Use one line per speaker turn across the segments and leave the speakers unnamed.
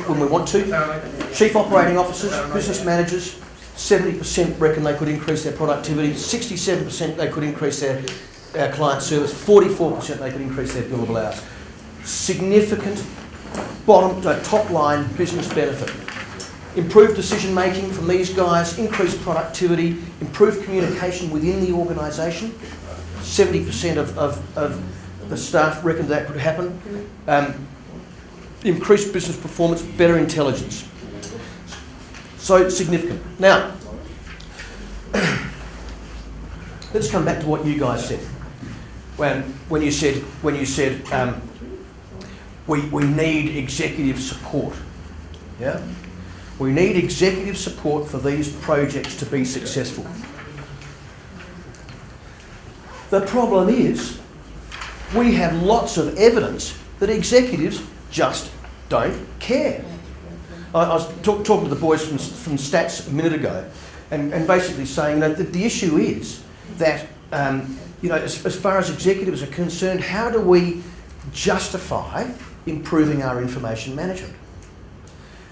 when we want to. Chief operating officers, business managers, 70% reckon they could increase their productivity, 67% they could increase their client service, 44% they could increase their billable hours. Significant top line business benefit. Improved decision making from these guys, increased productivity, improved communication within the organisation. 70% of the staff reckon that could happen. Increased business performance, better intelligence. So significant. Now, let's come back to what you guys said. When you said we need executive support. Yeah? We need executive support for these projects to be successful. The problem is, we have lots of evidence that executives just don't care. I was talking to the boys from Stats a minute ago, and basically saying that the issue is that as far as executives are concerned, how do we justify improving our information management?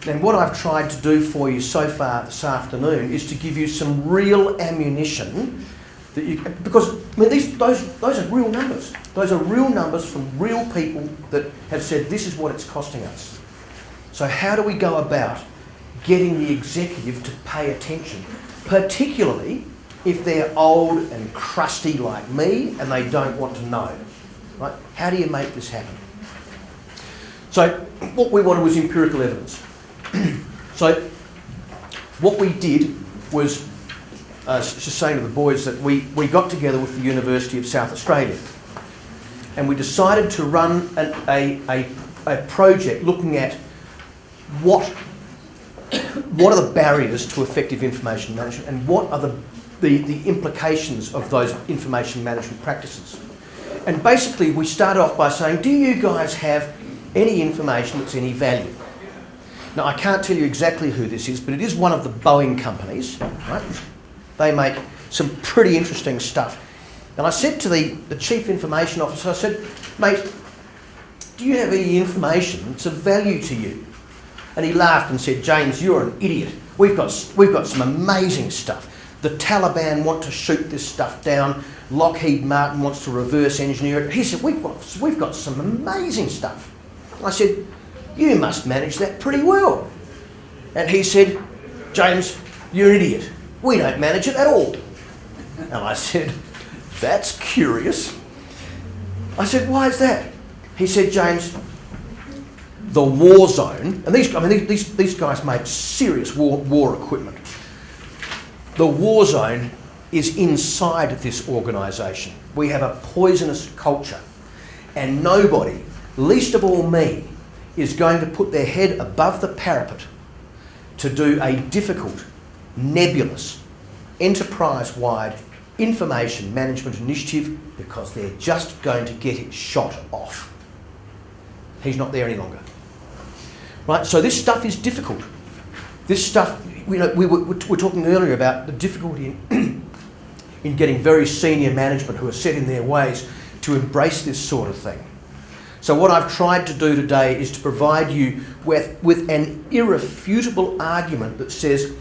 And what I've tried to do for you so far this afternoon is to give you some real ammunition that because those are real numbers. Those are real numbers from real people that have said this is what it's costing us. So how do we go about getting the executive to pay attention, particularly if they're old and crusty like me and they don't want to know? Right? How do you make this happen? So what we wanted was empirical evidence. So what we did was, just saying to the boys that we got together with the University of South Australia and we decided to run a project looking at what are the barriers to effective information management and what are the implications of those information management practices. And basically we started off by saying, do you guys have any information that's any value? Now, I can't tell you exactly who this is, but it is one of the Boeing companies, right? They make some pretty interesting stuff. And I said to the Chief Information Officer, I said, mate, do you have any information that's of value to you? And he laughed and said, James, you're an idiot. We've got some amazing stuff. The Taliban want to shoot this stuff down. Lockheed Martin wants to reverse engineer it. He said, we've got some amazing stuff. I said, you must manage that pretty well. And he said, James, you're an idiot. We don't manage it at all. And I said, that's curious. I said, why is that? He said, James, the war zone, and these guys make serious war equipment. The war zone is inside this organisation. We have a poisonous culture, and nobody, least of all me, is going to put their head above the parapet to do a difficult, nebulous, enterprise-wide information management initiative because they're just going to get it shot off. He's not there any longer. Right, so this stuff is difficult. This stuff, we were talking earlier about the difficulty in getting very senior management who are set in their ways to embrace this sort of thing. So what I've tried to do today is to provide you with an irrefutable argument that says,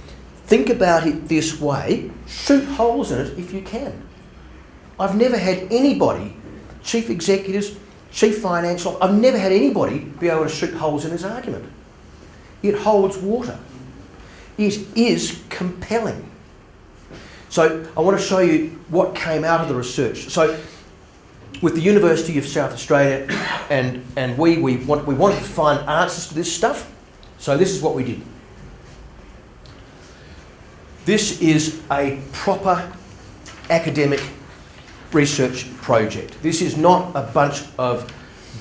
think about it this way, shoot holes in it if you can. I've never had anybody, chief executives, chief financial, I've never had anybody be able to shoot holes in this argument. It holds water. It is compelling. So I want to show you what came out of the research. So with the University of South Australia and we wanted to find answers to this stuff. So this is what we did. This is a proper academic research project. This is not a bunch of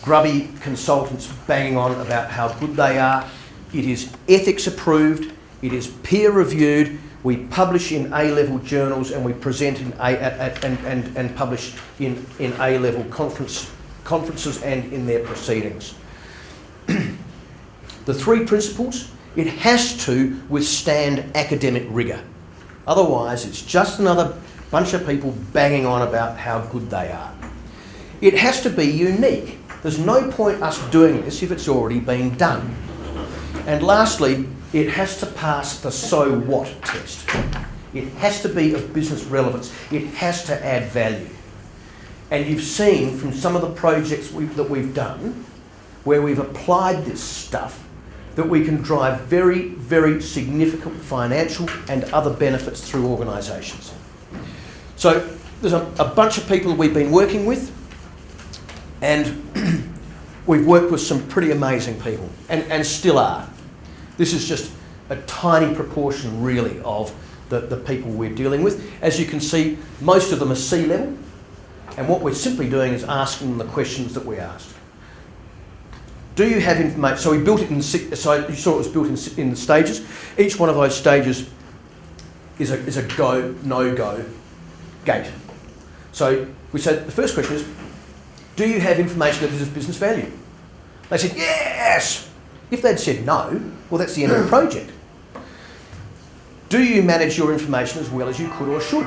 grubby consultants banging on about how good they are. It is ethics approved, it is peer reviewed, we publish in A-level journals and we present in and publish in A-level conferences and in their proceedings. The three principles, it has to withstand academic rigour. Otherwise, it's just another bunch of people banging on about how good they are. It has to be unique. There's no point us doing this if it's already been done. And lastly, it has to pass the so what test. It has to be of business relevance. It has to add value. And you've seen from some of the projects that we've done, where we've applied this stuff, that we can drive very, very significant financial and other benefits through organisations. So there's a bunch of people we've been working with, and we've worked with some pretty amazing people, and still are. This is just a tiny proportion, really, of the people we're dealing with. As you can see, most of them are C-level, and what we're simply doing is asking them the questions that we asked. Do you have information? So we built it so you saw it was built in the stages. Each one of those stages is a go, no-go gate. So we said, the first question is, do you have information that is of business value? They said, yes! If they'd said no, well, that's the end of the project. Do you manage your information as well as you could or should?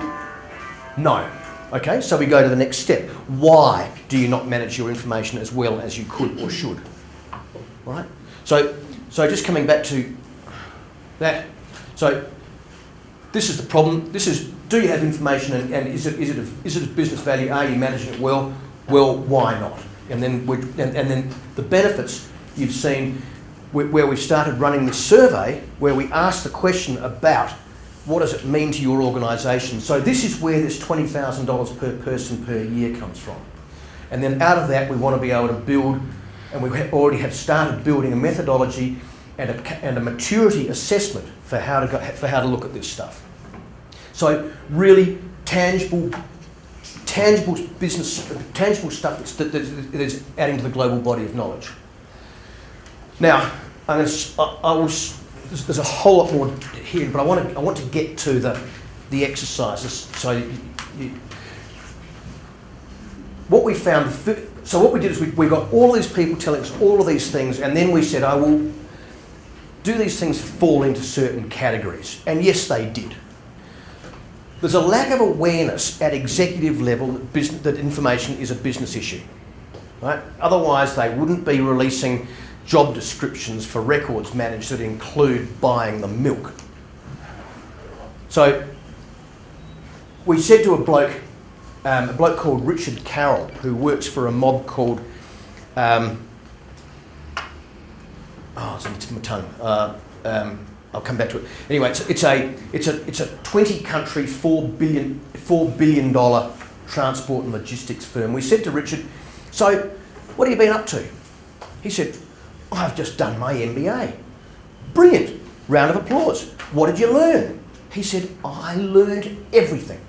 No. Okay, so we go to the next step. Why do you not manage your information as well as you could or should? Right? So just coming back to that. So this is the problem. This is, do you have information and is it of business value? Are you managing it well? Well, why not? And then the benefits you've seen where we've started running this survey, where we ask the question about what does it mean to your organisation. So this is where this $20,000 per person per year comes from. And then out of that, we want to be able to build, and we already have started building a methodology and a maturity assessment for how to look at this stuff. So really tangible business, tangible stuff that is adding to the global body of knowledge. Now, there's a whole lot more here, but I want to get to the exercises. So what we found. So what we did is we got all these people telling us all of these things, and then we said, oh, well, do these things fall into certain categories? And yes, they did. There's a lack of awareness at executive level that information is a business issue. Right? Otherwise, they wouldn't be releasing job descriptions for records managed that include buying the milk. So we said to a bloke called Richard Carroll, who works for a mob called, it's my tongue. I'll come back to it. Anyway, it's a 20-country, $4 billion transport and logistics firm. We said to Richard, so what have you been up to? He said, I've just done my MBA. Brilliant. Round of applause. What did you learn? He said, I learned everything.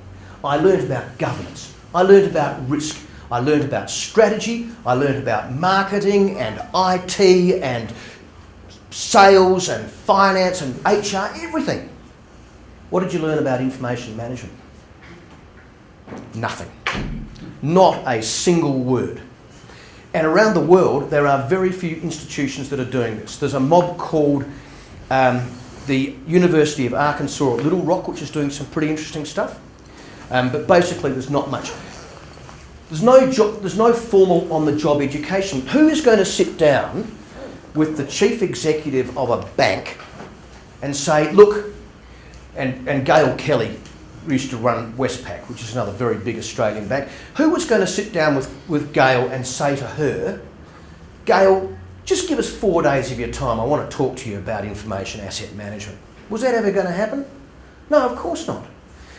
I learned about governance. I learned about risk. I learned about strategy. I learned about marketing and IT and sales and finance and HR, everything. What did you learn about information management? Nothing. Not a single word. And around the world, there are very few institutions that are doing this. There's a mob called the University of Arkansas at Little Rock, which is doing some pretty interesting stuff. But basically, there's not much. There's no formal on-the-job education. Who is going to sit down with the chief executive of a bank and say, look, and Gail Kelly used to run Westpac, which is another very big Australian bank. Who was going to sit down with Gail and say to her, Gail, just give us 4 days of your time. I want to talk to you about information asset management. Was that ever going to happen? No, of course not.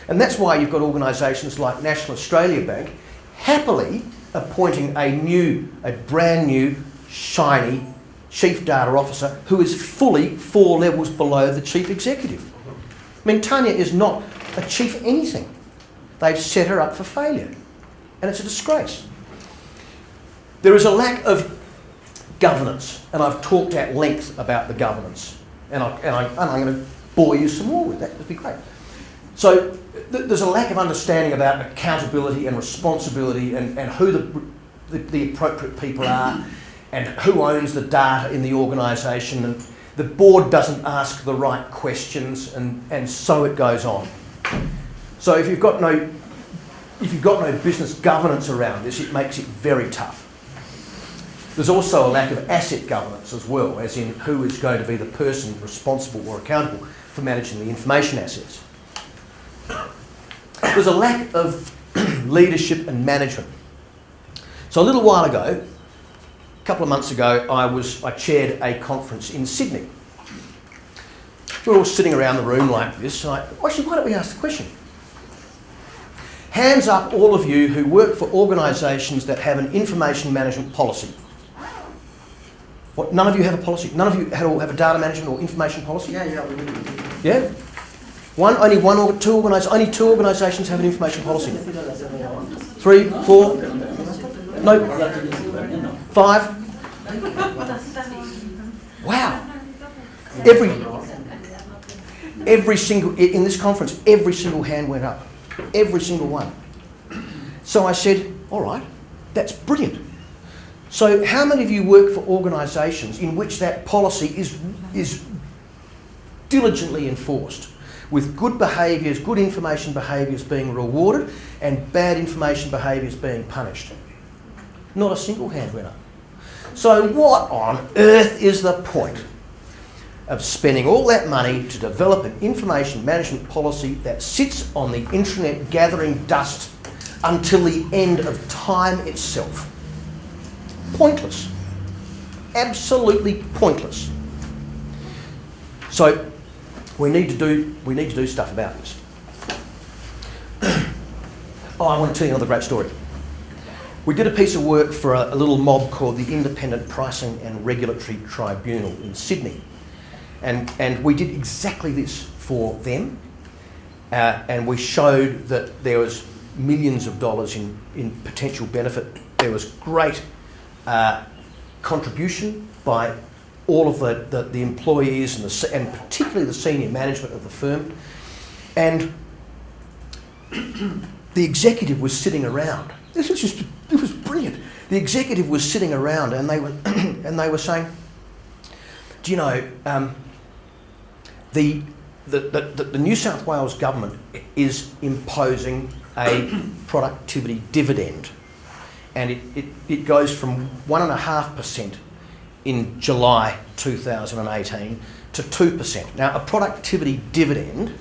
And that's why you've got organisations like National Australia Bank happily appointing a brand new, shiny chief data officer who is fully 4 levels below the chief executive. I mean, Tanya is not a chief anything. They've set her up for failure. And it's a disgrace. There is a lack of governance, and I've talked at length about the governance. And I'm going to bore you some more with that. It'd be great. So there's a lack of understanding about accountability and responsibility and who the appropriate people are and who owns the data in the organisation. And the board doesn't ask the right questions, and so it goes on. So if you've got no business governance around this, it makes it very tough. There's also a lack of asset governance as well, as in who is going to be the person responsible or accountable for managing the information assets. There's a lack of leadership and management. So a little while ago, a couple of months ago, I chaired a conference in Sydney. We were all sitting around the room like this, and actually, why don't we ask the question? Hands up, all of you who work for organisations that have an information management policy. What, none of you have a policy? None of you have a data management or information policy?
Yeah.
Yeah? Only two organisations have an information policy. 3, 4, no, 5. Wow. Every single, in this conference, every single hand went up. Every single one. So I said, all right, that's brilliant. So how many of you work for organisations in which that policy is diligently enforced, with good behaviours, good information behaviours being rewarded and bad information behaviours being punished? Not a single hand went up. So what on earth is the point of spending all that money to develop an information management policy that sits on the intranet gathering dust until the end of time itself? Pointless. Absolutely pointless. So we need to do stuff about this. I want to tell you another great story. We did a piece of work for a little mob called the Independent Pricing and Regulatory Tribunal in Sydney. And we did exactly this for them. And we showed that there was millions of dollars in potential benefit. There was great contribution by all of the employees and particularly the senior management of the firm. And the executive was sitting around. It was brilliant. The executive was sitting around and they were saying, do you know, the New South Wales government is imposing a productivity dividend, and it goes from 1.5% in July 2018 to 2%. Now, a productivity dividend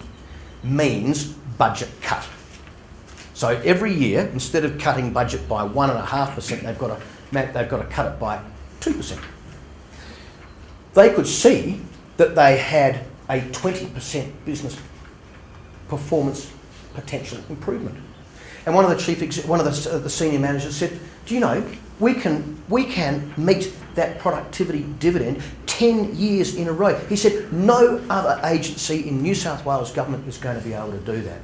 means budget cut. So every year, instead of cutting budget by 1.5%, they've got to cut it by 2%. They could see that they had a 20% business performance potential improvement. And one of the senior managers said, do you know, we can meet that productivity dividend 10 years in a row. He said, no other agency in New South Wales government is going to be able to do that.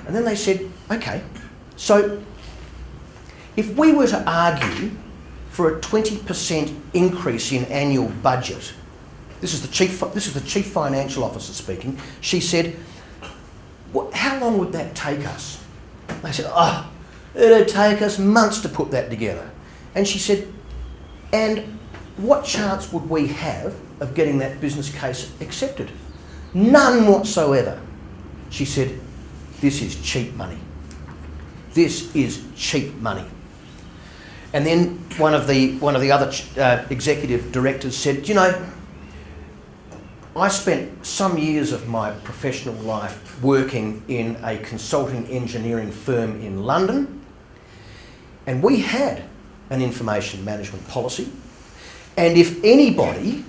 And then they said, okay, so if we were to argue for a 20% increase in annual budget, this is the chief financial officer speaking. She said, how long would that take us? They said, it'd take us months to put that together. And she said, and what chance would we have of getting that business case accepted? None whatsoever. She said, this is cheap money. This is cheap money. And then one of the other executive directors said, you know, I spent some years of my professional life working in a consulting engineering firm in London, and we had an information management policy, and if anybody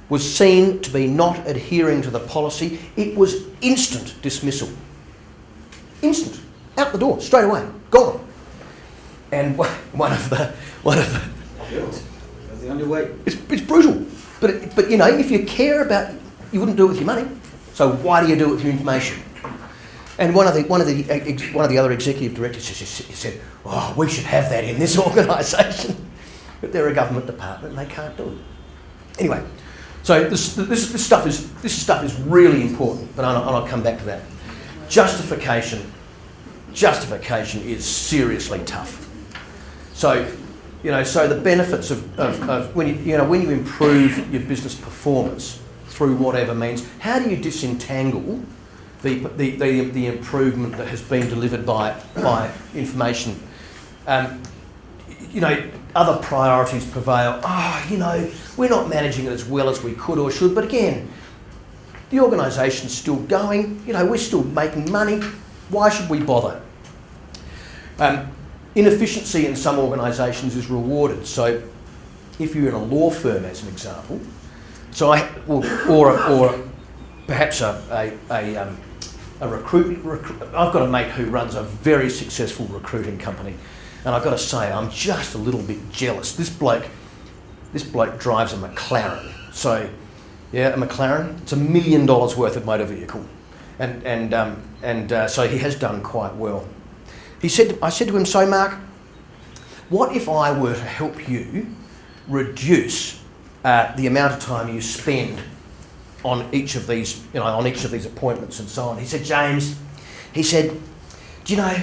was seen to be not adhering to the policy, it was instant dismissal. Instant. Out the door, straight away, gone. And one of the
That's the only way.
It's brutal, but you know, if you care about, you wouldn't do it with your money. So why do you do it with your information? And one of the other executive directors said, "Oh, we should have that in this organisation," but they're a government department and they can't do it. Anyway, so this stuff is really important, but I'll come back to that. Justification is seriously tough. So, you know, so the benefits of when you improve your business performance through whatever means, how do you disentangle the improvement that has been delivered by information? You know, other priorities prevail. We're not managing it as well as we could or should, but again, the organisation's still going, we're still making money. Why should we bother? Inefficiency in some organisations is rewarded. So if you're in a law firm, as an example, or perhaps a recruit. I've got a mate who runs a very successful recruiting company, and I've got to say, I'm just a little bit jealous. This bloke drives a McLaren. So, yeah, a McLaren. It's $1 million worth of motor vehicle, and so he has done quite well. I said to him, so Mark, what if I were to help you reduce the amount of time you spend on each of these, appointments and so on? He said, James, do you know,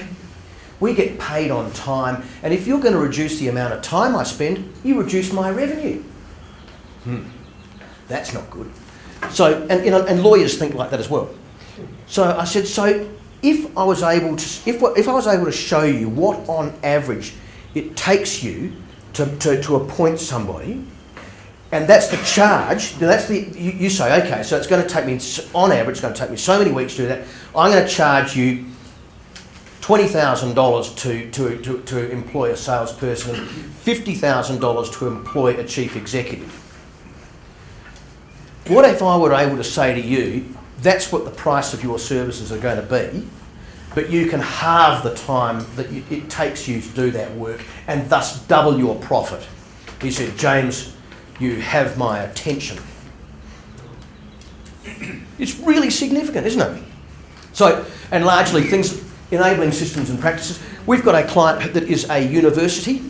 we get paid on time, and if you're going to reduce the amount of time I spend, you reduce my revenue. That's not good. So, and lawyers think like that as well. So I said, so if I was able to show you what on average it takes you to appoint somebody, and that's the charge, you say, okay, so it's going to take me, on average, it's going to take me so many weeks to do that. I'm going to charge you $20,000 to employ a salesperson and $50,000 to employ a chief executive. What if I were able to say to you, that's what the price of your services are going to be, but you can halve the time that it takes you to do that work and thus double your profit? He said, James, you have my attention. It's really significant, isn't it? So, and largely things, enabling systems and practices. We've got a client that is a university.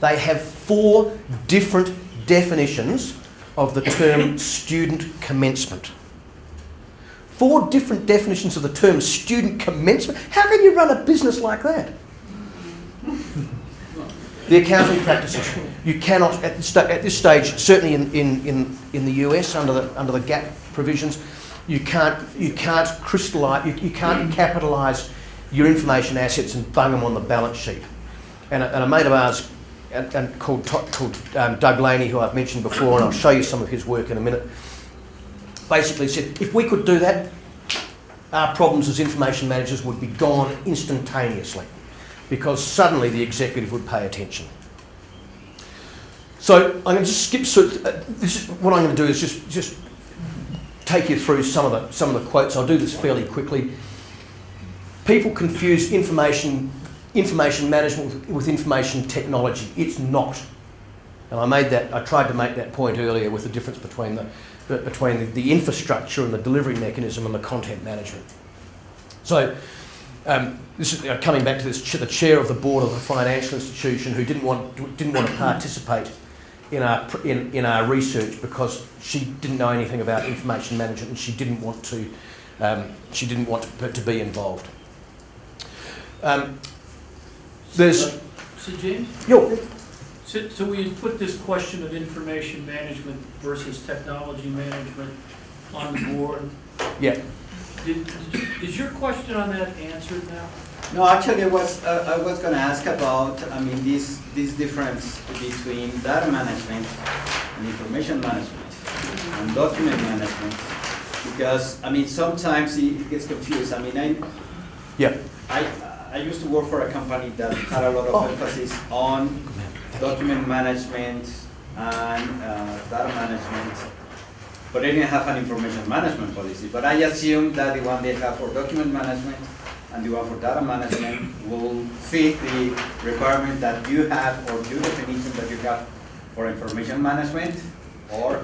They have 4 different definitions of the term student commencement. 4 different definitions of the term student commencement. How can you run a business like that? The accounting practices. You cannot, at this stage, certainly in the US under the GAAP provisions, you can't crystallise, you can't capitalise your information assets and bung them on the balance sheet. And a mate of ours called Doug Laney, who I've mentioned before, and I'll show you some of his work in a minute, basically said, if we could do that, our problems as information managers would be gone instantaneously, because suddenly the executive would pay attention. So I'm going to just skip through. What I'm going to do is just take you through some of the quotes. I'll do this fairly quickly. People confuse information management with information technology. It's not. And I tried to make that point earlier with the difference between the infrastructure and the delivery mechanism and the content management. So this is coming back to the chair of the board of a financial institution who didn't want to participate in our research because she didn't know anything about information management and she didn't want to be involved.
So James?
Yo.
So we put this question of information management versus technology management on the board.
Yeah.
Is your question on that answered now?
No, actually, I was going to ask about, this difference between data management and information management and document management, because sometimes it gets confused. I used to work for a company that had a lot of emphasis on document management and data management, but they didn't have an information management policy. But I assume that the one they have for document management and the one for data management will fit the requirement that you have or your definition that you have for information management, or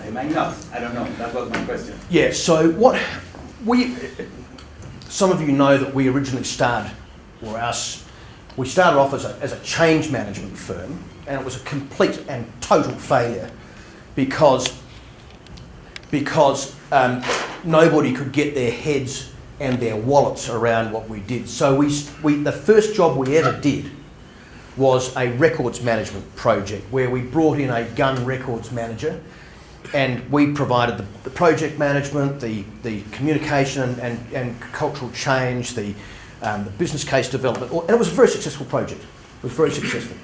they might not. I don't know. That was my question.
Yeah, so some of you know that we originally started off as a change management firm, and it was a complete and total failure because nobody could get their heads and their wallets around what we did. So the first job we ever did was a records management project where we brought in a gun records manager, and we provided the project management, the communication and cultural change, the business case development, and it was a very successful project. It was very successful.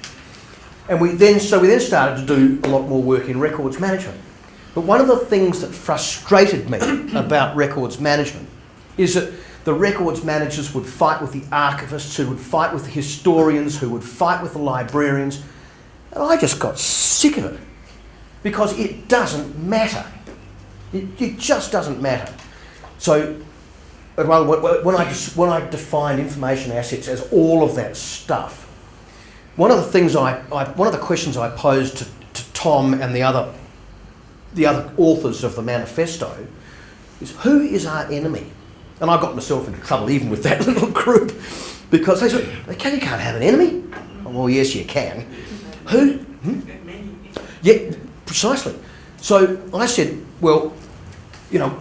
And we then started to do a lot more work in records management. But one of the things that frustrated me about records management is that the records managers would fight with the archivists, who would fight with the historians, who would fight with the librarians. And I just got sick of it, because it doesn't matter. It just doesn't matter. So when I defined information assets as all of that stuff, one of the questions I posed to Tom and the other authors of the manifesto is, who is our enemy? And I got myself into trouble even with that little group, because they said, you can't have an enemy. Oh, well, yes, you can. Who? Yeah, precisely. So I said, well, you know,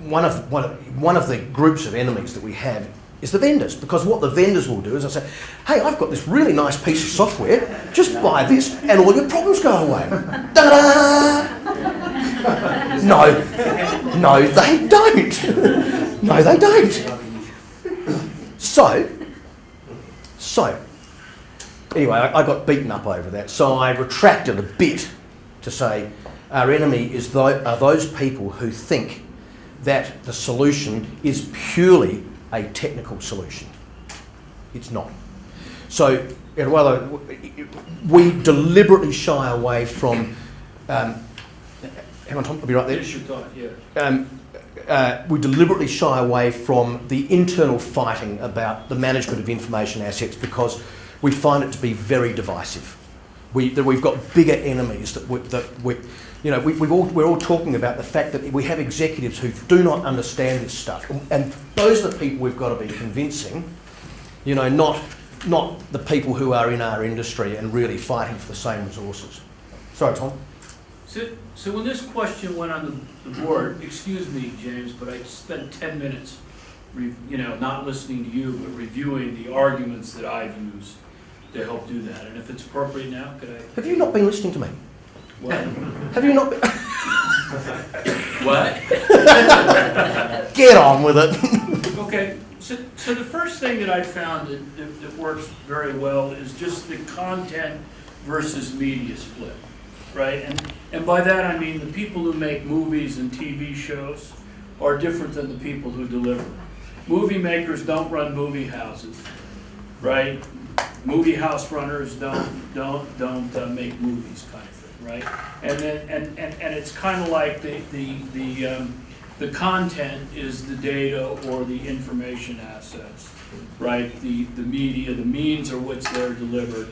one of the groups of enemies that we have is the vendors, because what the vendors will do is they'll say, hey, I've got this really nice piece of software, just buy this and all your problems go away. Ta-da! No, they don't. No, they don't. So, anyway, I got beaten up over that, so I retracted a bit to say our enemy are those people who think that the solution is purely a technical solution. It's not. So, we deliberately shy away from. Hang on, Tom, I'll be right there.
Finish your thought, yeah.
We deliberately shy away from the internal fighting about the management of information assets, because we find it to be very divisive. We've got bigger enemies we're all talking about the fact that we have executives who do not understand this stuff, and those are the people we've got to be convincing. Not the people who are in our industry and really fighting for the same resources. Sorry, Tom.
So when this question went on the board, excuse me, James, but I spent 10 minutes, not listening to you, but reviewing the arguments that I've used to help do that. And if it's appropriate now, could I?
Have you not been listening to me?
What?
Have you not been?
What?
Get on with it.
Okay. So the first thing that I found that works very well is just the content versus media split, right? And by that I mean the people who make movies and TV shows are different than the people who deliver. Movie makers don't run movie houses, right? Movie house runners don't make movies, kind of thing, right? And it's kind of like the content is the data or the information assets, right? The media, the means of which they're delivered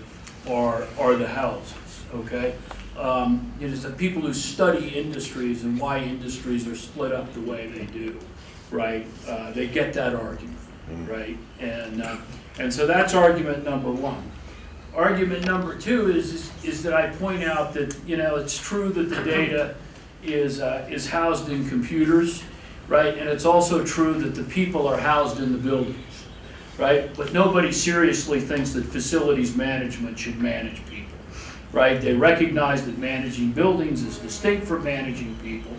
are the houses, okay? It's the people who study industries and why industries are split up the way they do, right? They get that argument, right? And so that's argument number one. Argument number two is that I point out that, it's true that the data is housed in computers, right? And it's also true that the people are housed in the buildings, right? But nobody seriously thinks that facilities management should manage people, right? They recognize that managing buildings is distinct from managing people,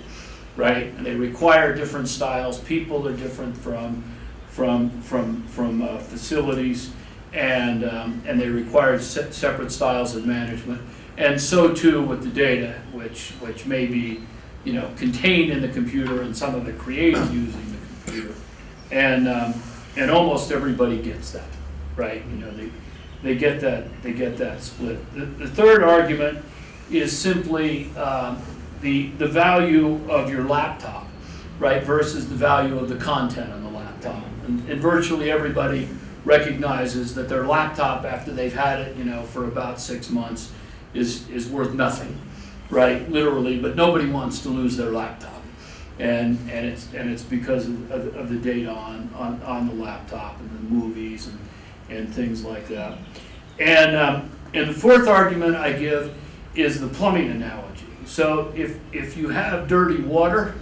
right? And they require different styles. People are different from facilities, and they require separate styles of management. And so too with the data, which may be, contained in the computer, and some of it created using the computer. And almost everybody gets that, right? They get that split. The third argument is simply the value of your laptop, right, versus the value of the content on the laptop. And virtually everybody recognizes that their laptop, after they've had it, for about 6 months, is worth nothing, right? Literally, but nobody wants to lose their laptop, and it's because of the data on the laptop and the movies and things like that. And the fourth argument I give is the plumbing analogy. So if you have dirty water,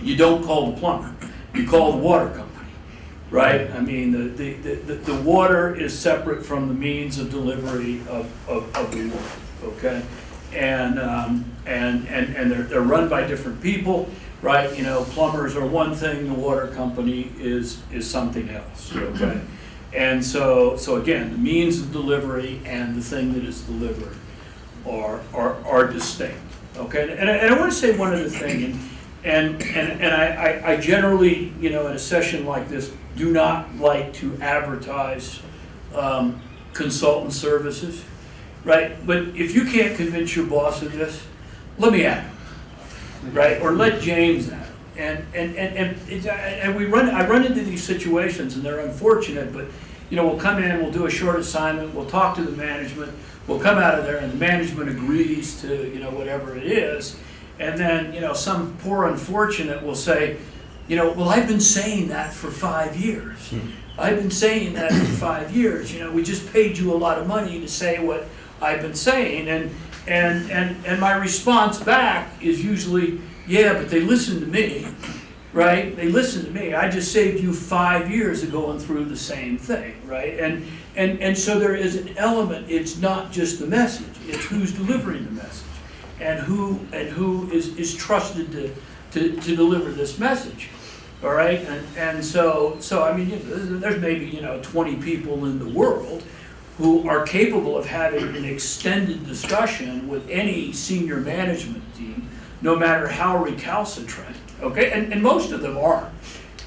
you don't call the plumber, you call the water company. Right? I mean, the water is separate from the means of delivery of the water, okay? And they're run by different people, right? Plumbers are one thing, the water company is something else, okay? And so again, the means of delivery and the thing that is delivered are distinct. Okay, and I want to say one other thing, and I generally, in a session like this, do not like to advertise consultant services, right? But if you can't convince your boss of this, let me at him, right? Or let James at him. And I run into these situations, and they're unfortunate, but we'll come in, we'll do a short assignment, we'll talk to the management, we'll come out of there, and the management agrees to whatever it is, and then some poor unfortunate will say, well, I've been saying that for 5 years. I've been saying that for 5 years. We just paid you a lot of money to say what I've been saying, and my response back is usually, yeah, but they listened to me, right? They listened to me. I just saved you 5 years of going through the same thing, right? And so there is an element. It's not just the message; it's who's delivering the message, and who is trusted to deliver this message. All right, and so I mean, there's maybe 20 people in the world who are capable of having an extended discussion with any senior management team, no matter how recalcitrant. Okay, and most of them aren't,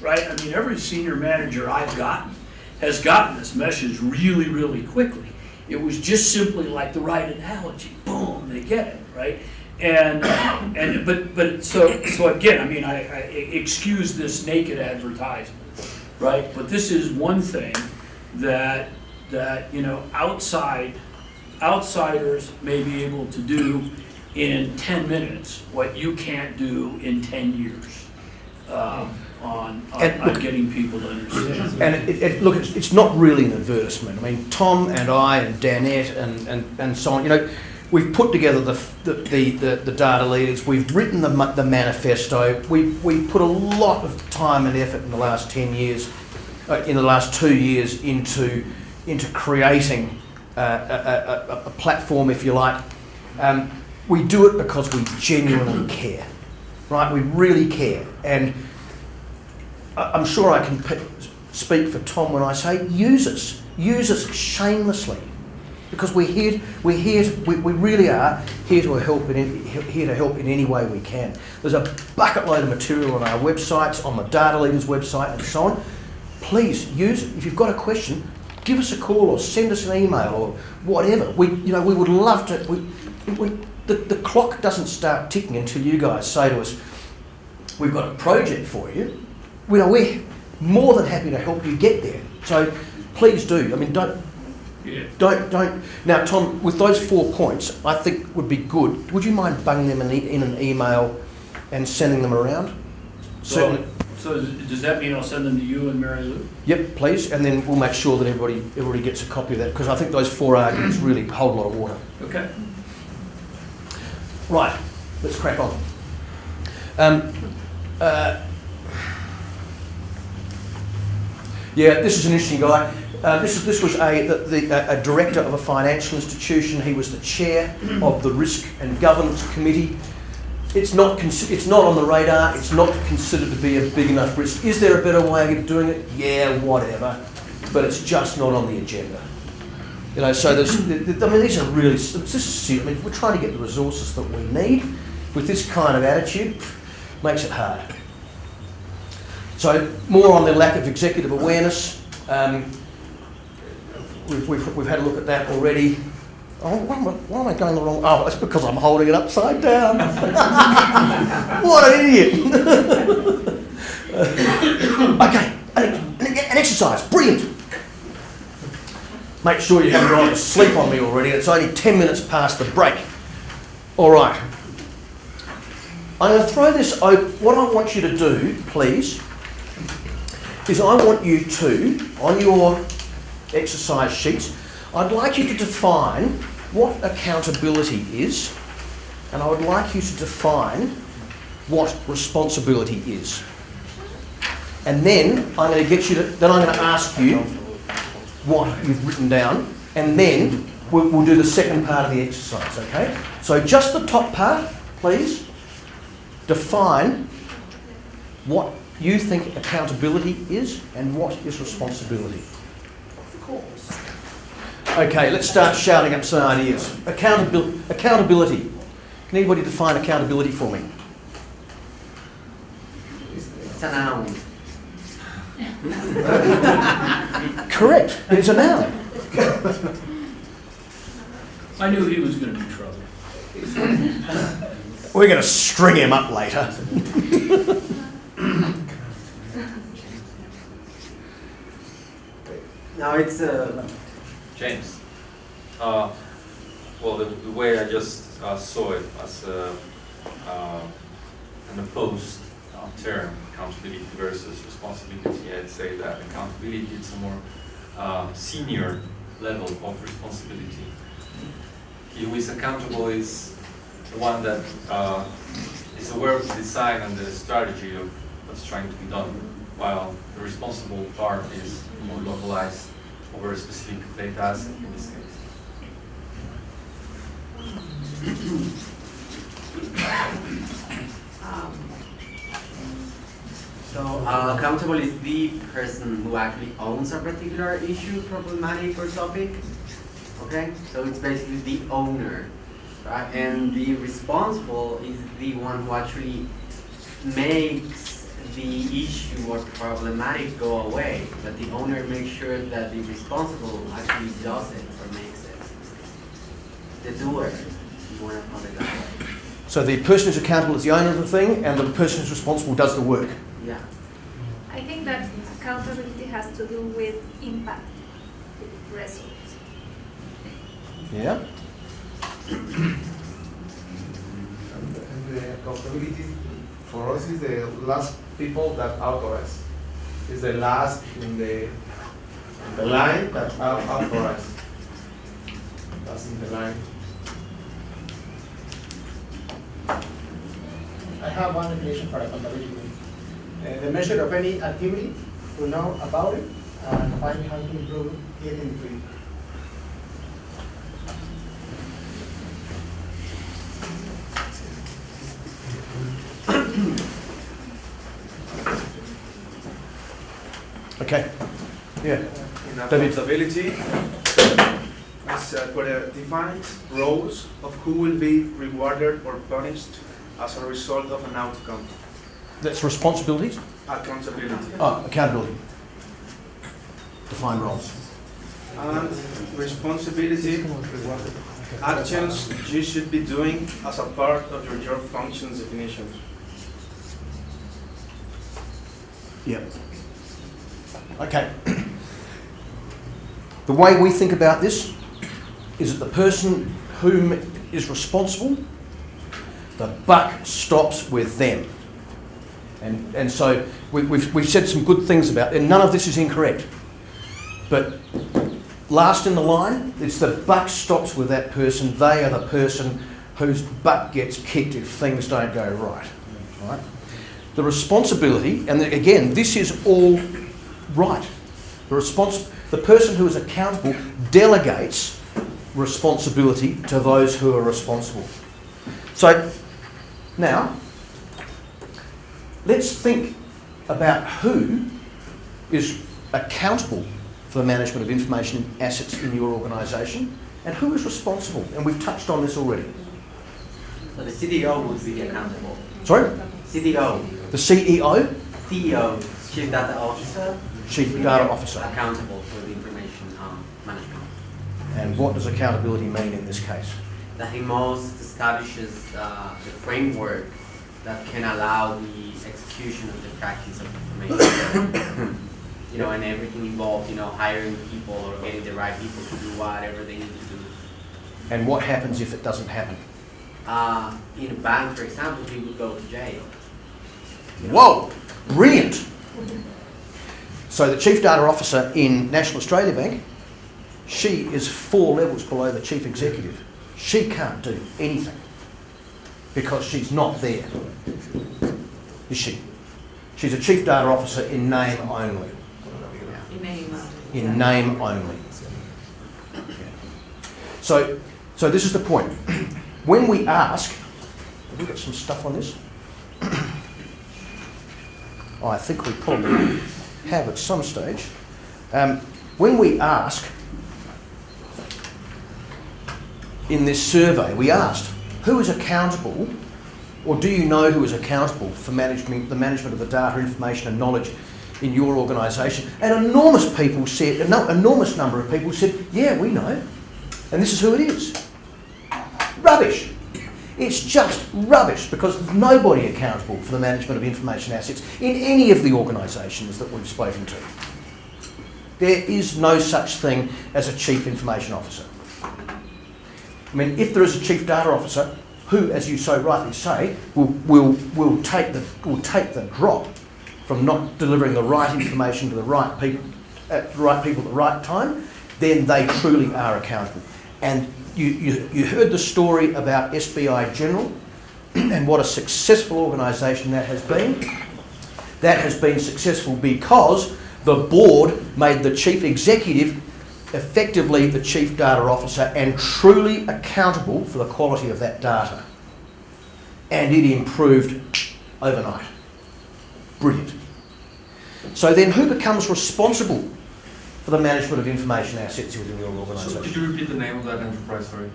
right? I mean, every senior manager I've gotten has gotten this message really, really quickly. It was just simply like the right analogy. Boom, they get it, right? But so again, I mean, I excuse this naked advertisement, right? But this is one thing that outsiders may be able to do in 10 minutes what you can't do in 10 years on getting people to understand.
And look, it's not really an advertisement. I mean, Tom and I and Danette and so on, we've put together the data leaders. We've written the manifesto. We put a lot of time and effort in the last 10 years, in the last 2 years, into creating a platform, if you like. We do it because we genuinely care, right? We really care, and I'm sure I can speak for Tom when I say use us shamelessly. Because we really are here to help in any way we can. There's a bucket load of material on our websites, on the Data Leaders website, and so on. Please use it. If you've got a question, give us a call or send us an email or whatever. We would love to. The clock doesn't start ticking until you guys say to us, "We've got a project for you." We're more than happy to help you get there. So please do. I mean, don't. Now, Tom, with those 4 points, I think would be good. Would you mind bunging them in an email and sending them around? Certainly.
So does that mean I'll send them to you and Mary Lou?
Yep, please, and then we'll make sure that everybody gets a copy of that, because I think those 4 arguments really hold a lot of water.
Okay.
Right, let's crack on. Yeah, this is an interesting guy. This was a director of a financial institution. He was the chair of the Risk and Governance Committee. It's not on the radar. It's not considered to be a big enough risk. Is there a better way of doing it? Yeah, whatever. But it's just not on the agenda. So these are really. We're trying to get the resources that we need. With this kind of attitude, makes it hard. So more on the lack of executive awareness. We've had a look at that already. Oh, why am I going the wrong? Oh, that's because I'm holding it upside down. What an idiot! Okay, an exercise, brilliant. Make sure you haven't gone to sleep on me already. It's only 10 minutes past the break. All right. I'm going to throw this open. What I want you to do, please, is I want you to, on your exercise sheets, I'd like you to define what accountability is, and I would like you to define what responsibility is. And then I'm going to ask you what you've written down, and then we'll do the second part of the exercise, okay? So just the top part, please. Define what you think accountability is and what is responsibility.
course.
Okay, let's start shouting up some ideas. Accountability. Can anybody define accountability for me?
It's a noun.
Correct. It is a noun.
I knew he was gonna be trouble.
We're going to string him up later.
No, it's
James. Well, the way I just saw it as an opposed term, accountability versus responsibility, I'd say that accountability is a more senior level of responsibility. He who is accountable is the one that is aware of the design and the strategy of what's trying to be done, while the responsible part is more localized over a specific data asset in this case.
Accountable is the person who actually owns a particular issue, problematic, or topic. Okay, so it's basically the owner, right? And the responsible is the one who actually makes the issue or problematic go away, but the owner makes sure that the responsible actually does it or makes it. The doer, if you want to call it that way.
So the person who's accountable is the owner of the thing, and the person who's responsible does the work.
Yeah.
I think that accountability has to do with impact, with results.
Yeah?
And the accountability for us is the last people that authorize. Is the last in the line that authorize. That's in the line.
I have one definition for accountability. The measure of any activity to know about it and find how to improve it in the future.
Okay. Yeah.
In
David.
accountability, it's defined roles of who will be rewarded or punished as a result of an outcome.
That's responsibilities?
Accountability.
Oh, accountability. Define roles.
And responsibility, actions you should be doing as a part of your job functions definition.
Yep. Okay. The way we think about this is that the person whom is responsible, the buck stops with them. And so we've said some good things about it, and none of this is incorrect. But last in the line, it's the buck stops with that person. They are the person whose butt gets kicked if things don't go right. Right? The responsibility, and again, this is all right. The person who is accountable delegates responsibility to those who are responsible. So now, let's think about who is accountable for the management of information assets in your organisation and who is responsible. And we've touched on this already.
So the CDO would be accountable.
Sorry?
CDO.
The CEO,
CEO, Chief Data Officer.
Chief Data Officer.
Accountable for the information management.
And what does accountability mean in this case?
That he most establishes the framework that can allow the execution of the practice of information. And everything involved, hiring people or getting the right people to do whatever they need to do.
And what happens if it doesn't happen?
In a bank, for example, he would go to jail.
Whoa, brilliant. So the Chief Data Officer in National Australia Bank, she is 4 levels below the Chief Executive. She can't do anything because she's not there, is she? She's a Chief Data Officer in name only. In name only. So this is the point. When we ask, have we got some stuff on this? I think we probably have at some stage. when we ask in this survey, we asked who is accountable, or do you know who is accountable for the management of the data, information and knowledge in your organisation? And enormous number of people said, yeah, we know, and this is who it is. Rubbish. It's just rubbish, because there's nobody accountable for the management of information assets in any of the organisations that we've spoken to. There is no such thing as a chief information officer. I mean, if there is a chief data officer, who, as you so rightly say, will take the drop from not delivering the right information to the right people at the right time, then they truly are accountable. And you heard the story about SBI General and what a successful organisation that has been. That has been successful because the board made the chief executive effectively the chief data officer and truly accountable for the quality of that data. And it improved overnight. Brilliant. So then who becomes responsible for the management of information assets within your
So
organisation?
could you repeat the name of that enterprise, sorry?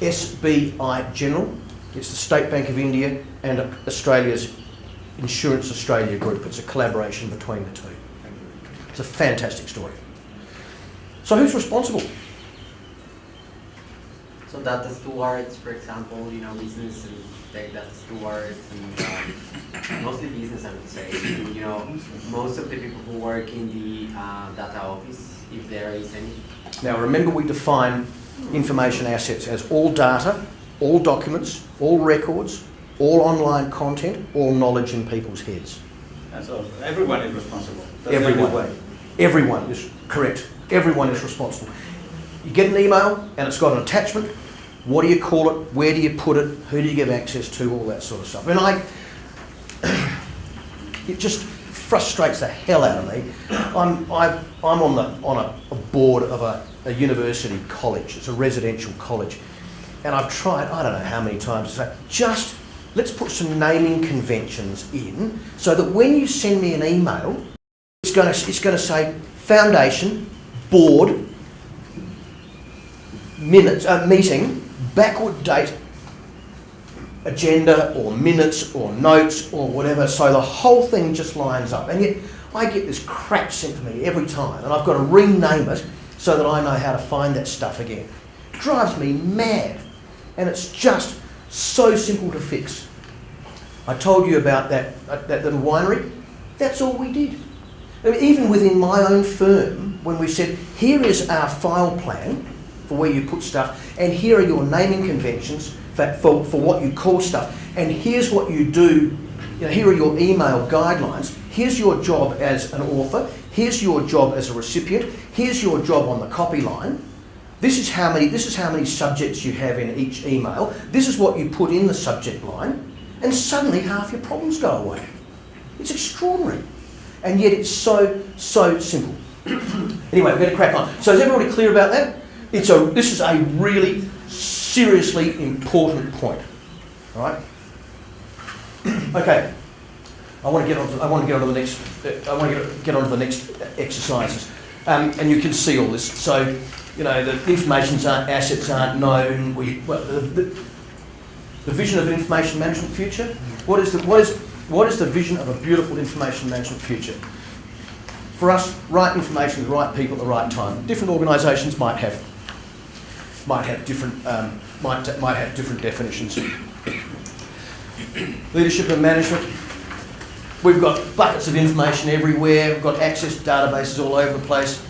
SBI General. It's the State Bank of India and Australia's Insurance Australia Group. It's a collaboration between the two.
Thank you.
It's a fantastic story. So who's responsible?
So data stewards, for example, business and data stewards, and mostly business, I would say. Most of the people who work in the data office, if there is any.
Now remember, we define information assets as all data, all documents, all records, all online content, all knowledge in people's heads.
And so everyone is responsible. That's the only
Everyone.
way.
Everyone is correct. Everyone is responsible. You get an email and it's got an attachment. What do you call it? Where do you put it? Who do you give access to? All that sort of stuff. And it just frustrates the hell out of me. I'm on a board of a university college. It's a residential college, and I've tried, I don't know how many times to say, just let's put some naming conventions in so that when you send me an email, it's going to say foundation, board, minutes, meeting, backward date, agenda or minutes or notes or whatever, so the whole thing just lines up. And yet I get this crap sent to me every time, and I've got to rename it so that I know how to find that stuff again. It drives me mad, and it's just so simple to fix. I told you about that little winery. That's all we did. I mean, even within my own firm, when we said, here is our file plan for where you put stuff, and here are your naming conventions for what you call stuff, and here's what you do, here are your email guidelines, here's your job as an author, here's your job as a recipient, here's your job on the copy line, this is how many subjects you have in each email, this is what you put in the subject line, and suddenly half your problems go away. It's extraordinary. And yet it's so simple. Anyway, we're going to crack on. So is everybody clear about that? This is a really seriously important point. All right? Okay. I want to get on to the next exercises. And you can see all this. So, the information assets aren't known. The vision of an information management future. What is the vision of a beautiful information management future? For us, right information with the right people at the right time. Different organisations might have different definitions. Leadership and management. We've got buckets of information everywhere. We've got access to databases all over the place.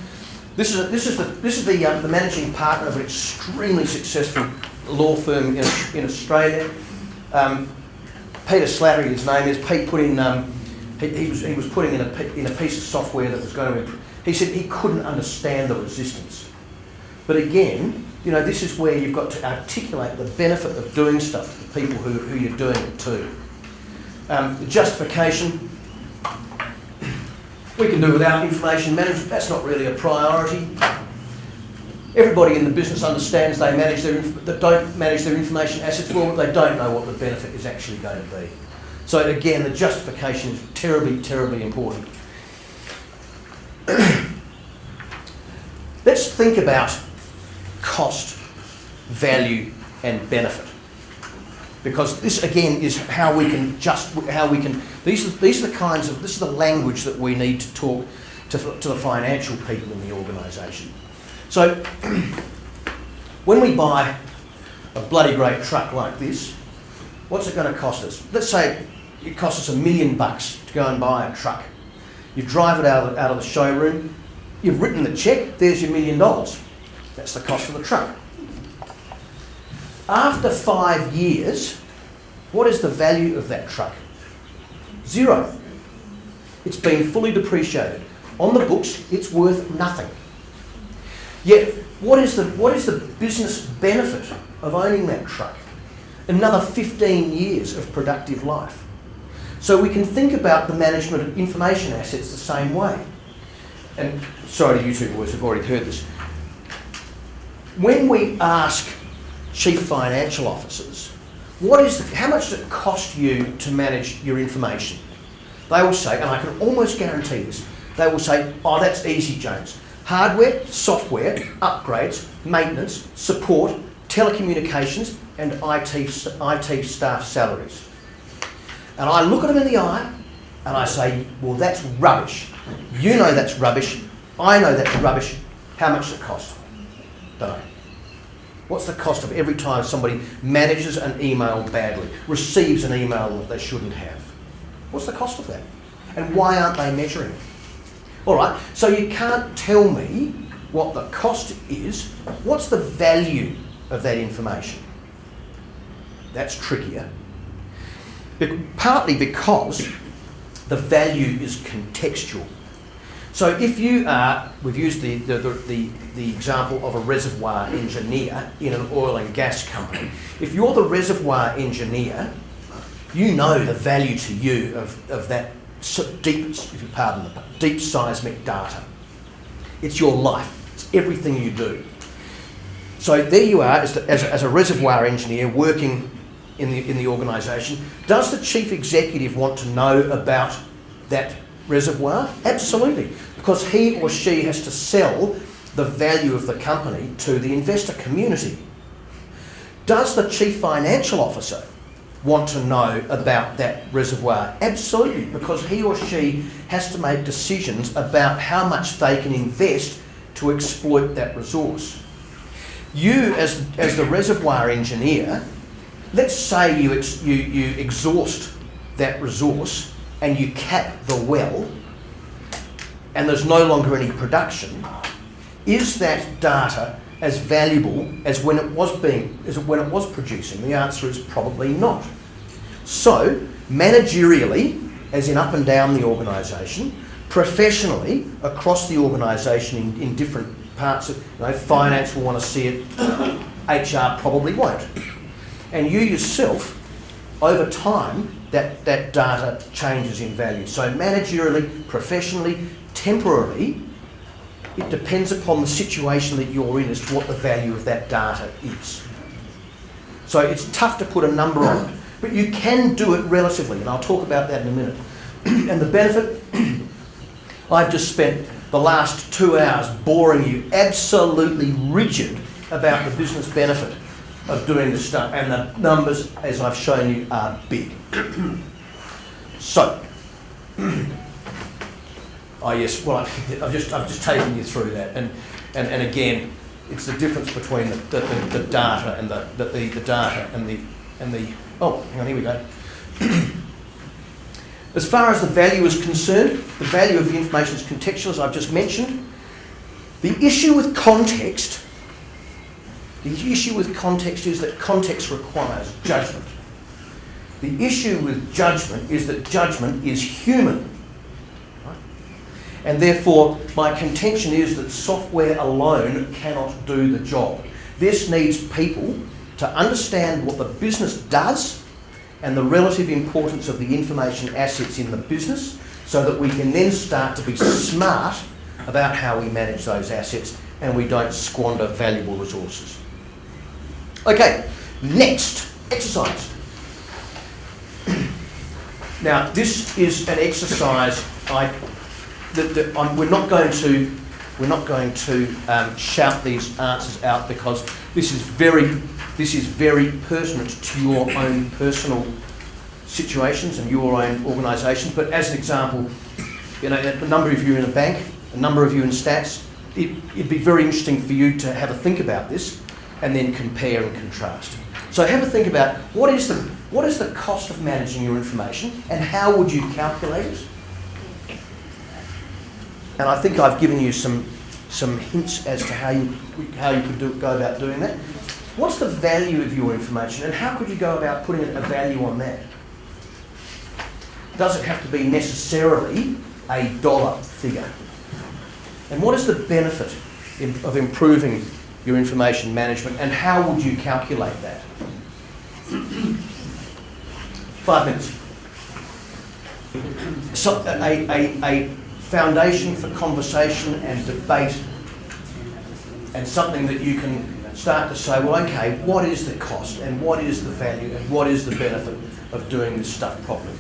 This is the managing partner of an extremely successful law firm in Australia. Peter Slattery, his name is. Pete put in. He was putting in a piece of software that was going to improve. He said he couldn't understand the resistance. But again, this is where you've got to articulate the benefit of doing stuff to the people who you're doing it to. The justification. We can do without information management. That's not really a priority. Everybody in the business understands that don't manage their information assets well, they don't know what the benefit is actually going to be. So again, the justification is terribly, terribly important. think about cost, value, and benefit. Because this again is how we can these are the kinds of, this is the language that we need to talk to the financial people in the organisation. So when we buy a bloody great truck like this, what's it going to cost us? Let's say it costs us $1 million to go and buy a truck. You drive it out of the showroom, you've written the cheque, there's your $1 million. That's the cost of the truck. After 5 years, what is the value of that truck? 0. It's been fully depreciated. On the books, it's worth nothing. Yet, what is the business benefit of owning that truck? Another 15 years of productive life. So we can think about the management of information assets the same way. And sorry to you two boys who've already heard this. When we ask chief financial officers, how much does it cost you to manage your information? They will say, and I can almost guarantee this, they will say, oh, that's easy, James. Hardware, software, upgrades, maintenance, support, telecommunications, and IT staff salaries. And I look at them in the eye and I say, well, that's rubbish. You know that's rubbish. I know that's rubbish. How much does it cost? Don't know. What's the cost of every time somebody manages an email badly, receives an email that they shouldn't have? What's the cost of that? And why aren't they measuring it? All right, so you can't tell me what the cost is. What's the value of that information? That's trickier. Partly because the value is contextual. So if you are, we've used the example of a reservoir engineer in an oil and gas company. If you're the reservoir engineer, you know the value to you of that deep, if you pardon the deep seismic data. It's your life. It's everything you do. So there you are as a reservoir engineer working in the organisation. Does the chief executive want to know about that reservoir? Absolutely, because he or she has to sell the value of the company to the investor community. Does the chief financial officer want to know about that reservoir? Absolutely, because he or she has to make decisions about how much they can invest to exploit that resource. You, as the reservoir engineer, let's say you exhaust that resource and you cap the well and there's no longer any production. Is that data as valuable as when it was producing? The answer is probably not. So, managerially, as in up and down the organisation, professionally, across the organisation in different parts of, finance will want to see it, HR probably won't. And you yourself, over time, that data changes in value. So managerially, professionally, temporarily, it depends upon the situation that you're in as to what the value of that data is. So it's tough to put a number on it, but you can do it relatively, and I'll talk about that in a minute. And the benefit, I've just spent the last 2 hours boring you absolutely rigid about the business benefit of doing this stuff, and the numbers, as I've shown you, are big. So, yes, well, I've just taken you through that, and again, it's the difference between the data and the data and the. Oh, hang on, here we go. As far as the value is concerned, the value of the information is contextual, as I've just mentioned. The issue with context. The issue with context is that context requires judgment. The issue with judgment is that judgment is human. Right? And therefore, my contention is that software alone cannot do the job. This needs people to understand what the business does and the relative importance of the information assets in the business so that we can then start to be smart about how we manage those assets and we don't squander valuable resources. Okay, next, exercise. Now, this is an exercise we're not going to We're not going to shout these answers out because this is very pertinent to your own personal situations and your own organisations. But as an example, you know, a number of you in a bank, a number of you in stats, it'd be very interesting for you to have a think about this and then compare and contrast. So have a think about what is the cost of managing your information and how would you calculate it? And I think I've given you some hints as to how you could go about doing that. What's the value of your information and how could you go about putting a value on that? Does it have to be necessarily a dollar figure? And what is the benefit of improving your information management and how would you calculate that? 5 minutes. So a foundation for conversation and debate and something that you can start to say, well, okay, what is the cost and what is the value and what is the benefit of doing this stuff properly?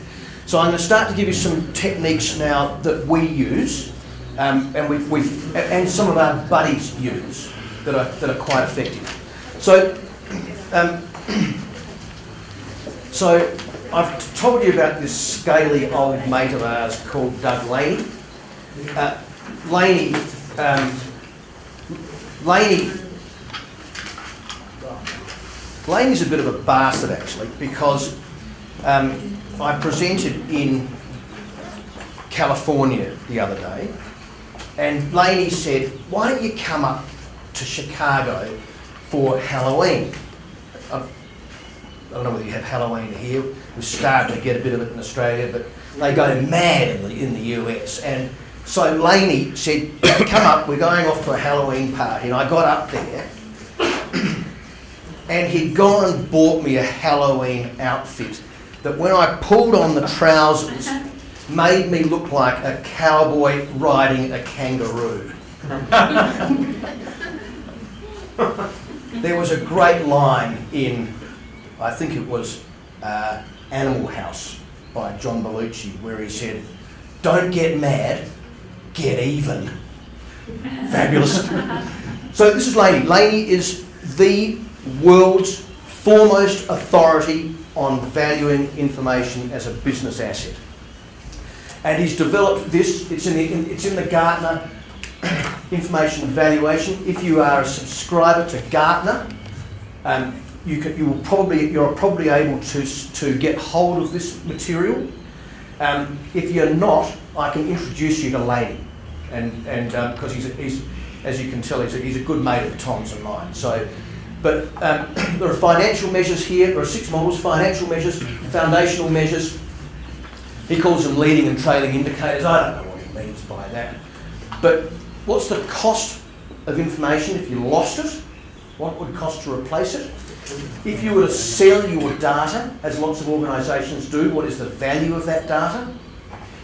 So I'm going to start to give you some techniques now that we use and some of our buddies use that are quite effective. So, so I've told you about this scaly old mate of ours called Doug Laney. Laney's a bit of a bastard actually because I presented in California the other day and Laney said, why don't you come up to Chicago for Halloween? I don't know whether you have Halloween here. We're starting to get a bit of it in Australia, but they go mad in the US. And so Laney said, come up, we're going off to a Halloween party. And I got up there and he'd gone and bought me a Halloween outfit that when I pulled on the trousers made me look like a cowboy riding a kangaroo. There was a great line in, I think it was Animal House by John Belushi, where he said, don't get mad, get even. Fabulous. So this is Laney. Laney is the world's foremost authority on valuing information as a business asset. And he's developed this, it's in the Gartner information valuation. If you are a subscriber to Gartner, you're probably able to get hold of this material. If you're not, I can introduce you to Laney, and because he's as you can tell, he's a good mate of Tom's and mine. So, but there are financial measures here. There are 6 models: financial measures, foundational measures. He calls them leading and trailing indicators. I don't know what he means by that. But what's the cost of information if you lost it? What would it cost to replace it? If you were to sell your data, as lots of organisations do, what is the value of that data?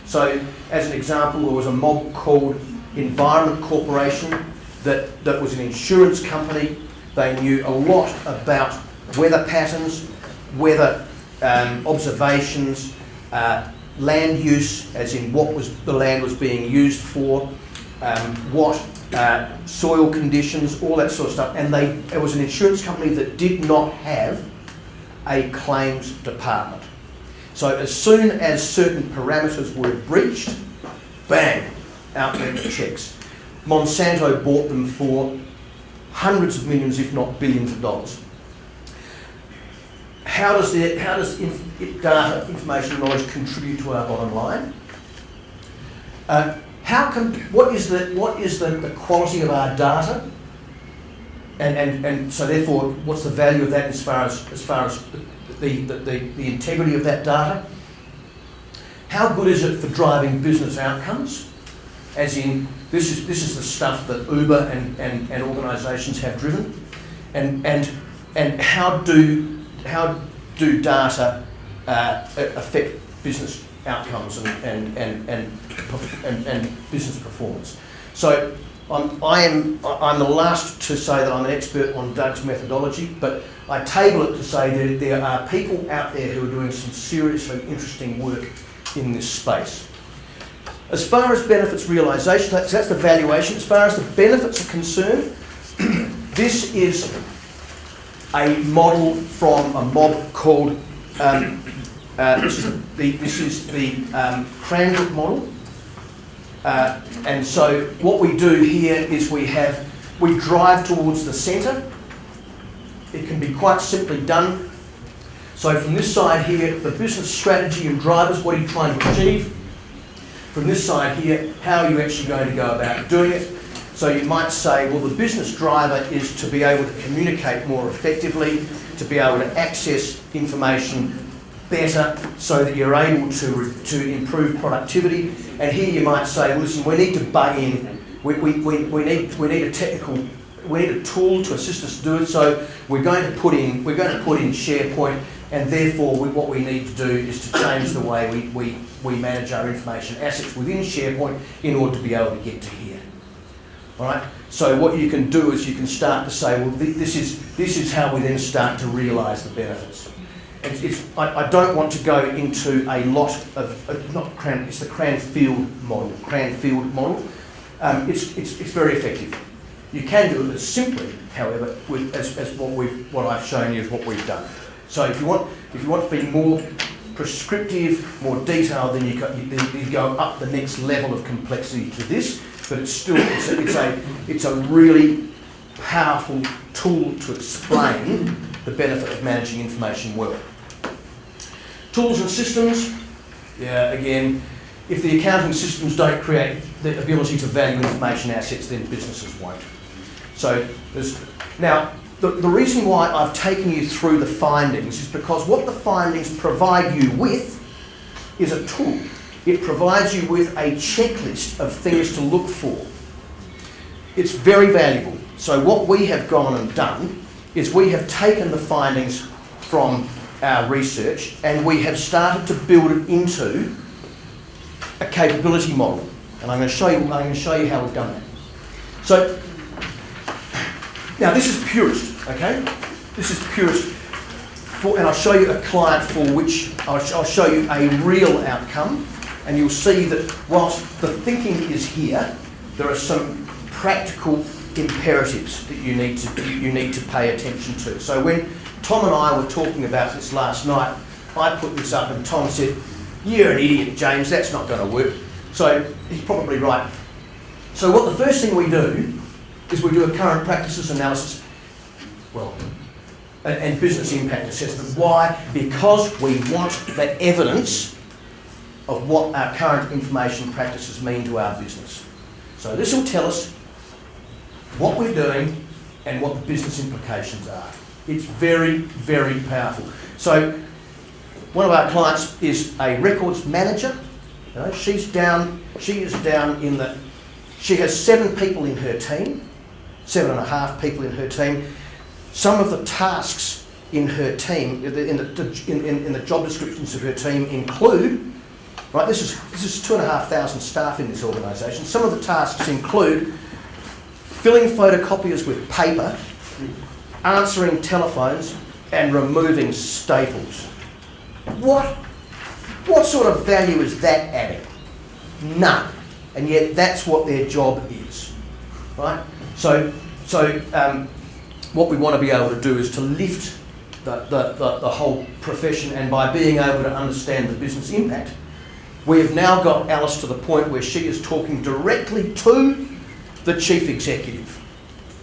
So, as an example, there was a mob called Environment Corporation that was an insurance company. They knew a lot about weather patterns, weather observations, land use, as in what the land was being used for, what soil conditions, all that sort of stuff. And it was an insurance company that did not have a claims department. So as soon as certain parameters were breached, bang, out went the checks. Monsanto bought them for hundreds of millions, if not billions of dollars. How does data, information, and knowledge contribute to our bottom line? What is the quality of our data? And so therefore, what's the value of that as far as the integrity of that data? How good is it for driving business outcomes? As in, this is the stuff that Uber and organisations have driven, and how do data affect business outcomes and business performance? So I'm the last to say that I'm an expert on Doug's methodology, but I table it to say that there are people out there who are doing some seriously interesting work in this space. As far as benefits realisation, that's the valuation. As far as the benefits are concerned, this is a model from a mob called, this is the Cranbrook model. And so what we do here is we drive towards the centre. It can be quite simply done. So from this side here, the business strategy and drivers, what are you trying to achieve? From this side here, how are you actually going to go about doing it? So you might say, well, the business driver is to be able to communicate more effectively, to be able to access information better so that you're able to improve productivity. And here you might say, well, listen, we need to bug in, we need a tool to assist us to do it. So we're going to put in SharePoint, and therefore what we need to do is to change the way we manage our information assets within SharePoint in order to be able to get to here. All right. So what you can do is you can start to say, well, this is how we then start to realise the benefits. I don't want to go into a lot of it's the Cranfield model. It's very effective. You can do it as simply, however, as what I've shown you is what we've done. So if you want to be more prescriptive, more detailed, then you go up the next level of complexity to this. But it's still it's a really powerful tool to explain the benefit of managing information well. Tools and systems. Yeah, again, if the accounting systems don't create the ability to value information assets, then businesses won't. So now the reason why I've taken you through the findings is because what the findings provide you with is a tool. It provides you with a checklist of things to look for. It's very valuable. So what we have gone and done is we have taken the findings from our research and we have started to build it into a capability model. And I'm going to show you how we've done that. So now this is Purist, okay? This is Purist. And I'll show you a client for which I'll show you a real outcome, and you'll see that whilst the thinking is here, there are some practical imperatives that you need to pay attention to. So when Tom and I were talking about this last night, I put this up and Tom said, "You're an idiot, James, that's not going to work." So he's probably right. So what the first thing we do is we do a current practices analysis, and business impact assessment. Why? Because we want the evidence of what our current information practices mean to our business. So this will tell us what we're doing and what the business implications are. It's very, very powerful. So one of our clients is a records manager. You know, she has 7 people in her team, 7.5 people in her team. Some of the tasks in her team, in the job descriptions of her team include, right, this is 2,500 staff in this organisation. Some of the tasks include filling photocopiers with paper, answering telephones, and removing staples. What sort of value is that adding? None. And yet that's what their job is, right? So what we want to be able to do is to lift the whole profession, and by being able to understand the business impact, we have now got Alice to the point where she is talking directly to the chief executive.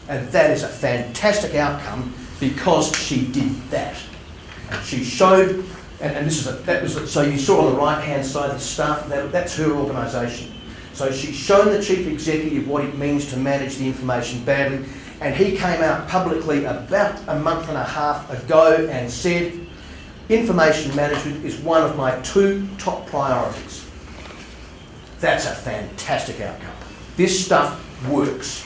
And that is a fantastic outcome because she did that. And she showed, so you saw on the right hand side the staff, that's her organisation. So she's shown the chief executive what it means to manage the information badly, and he came out publicly about a month and a half ago and said, information management is one of my 2 top priorities. That's a fantastic outcome. This stuff works.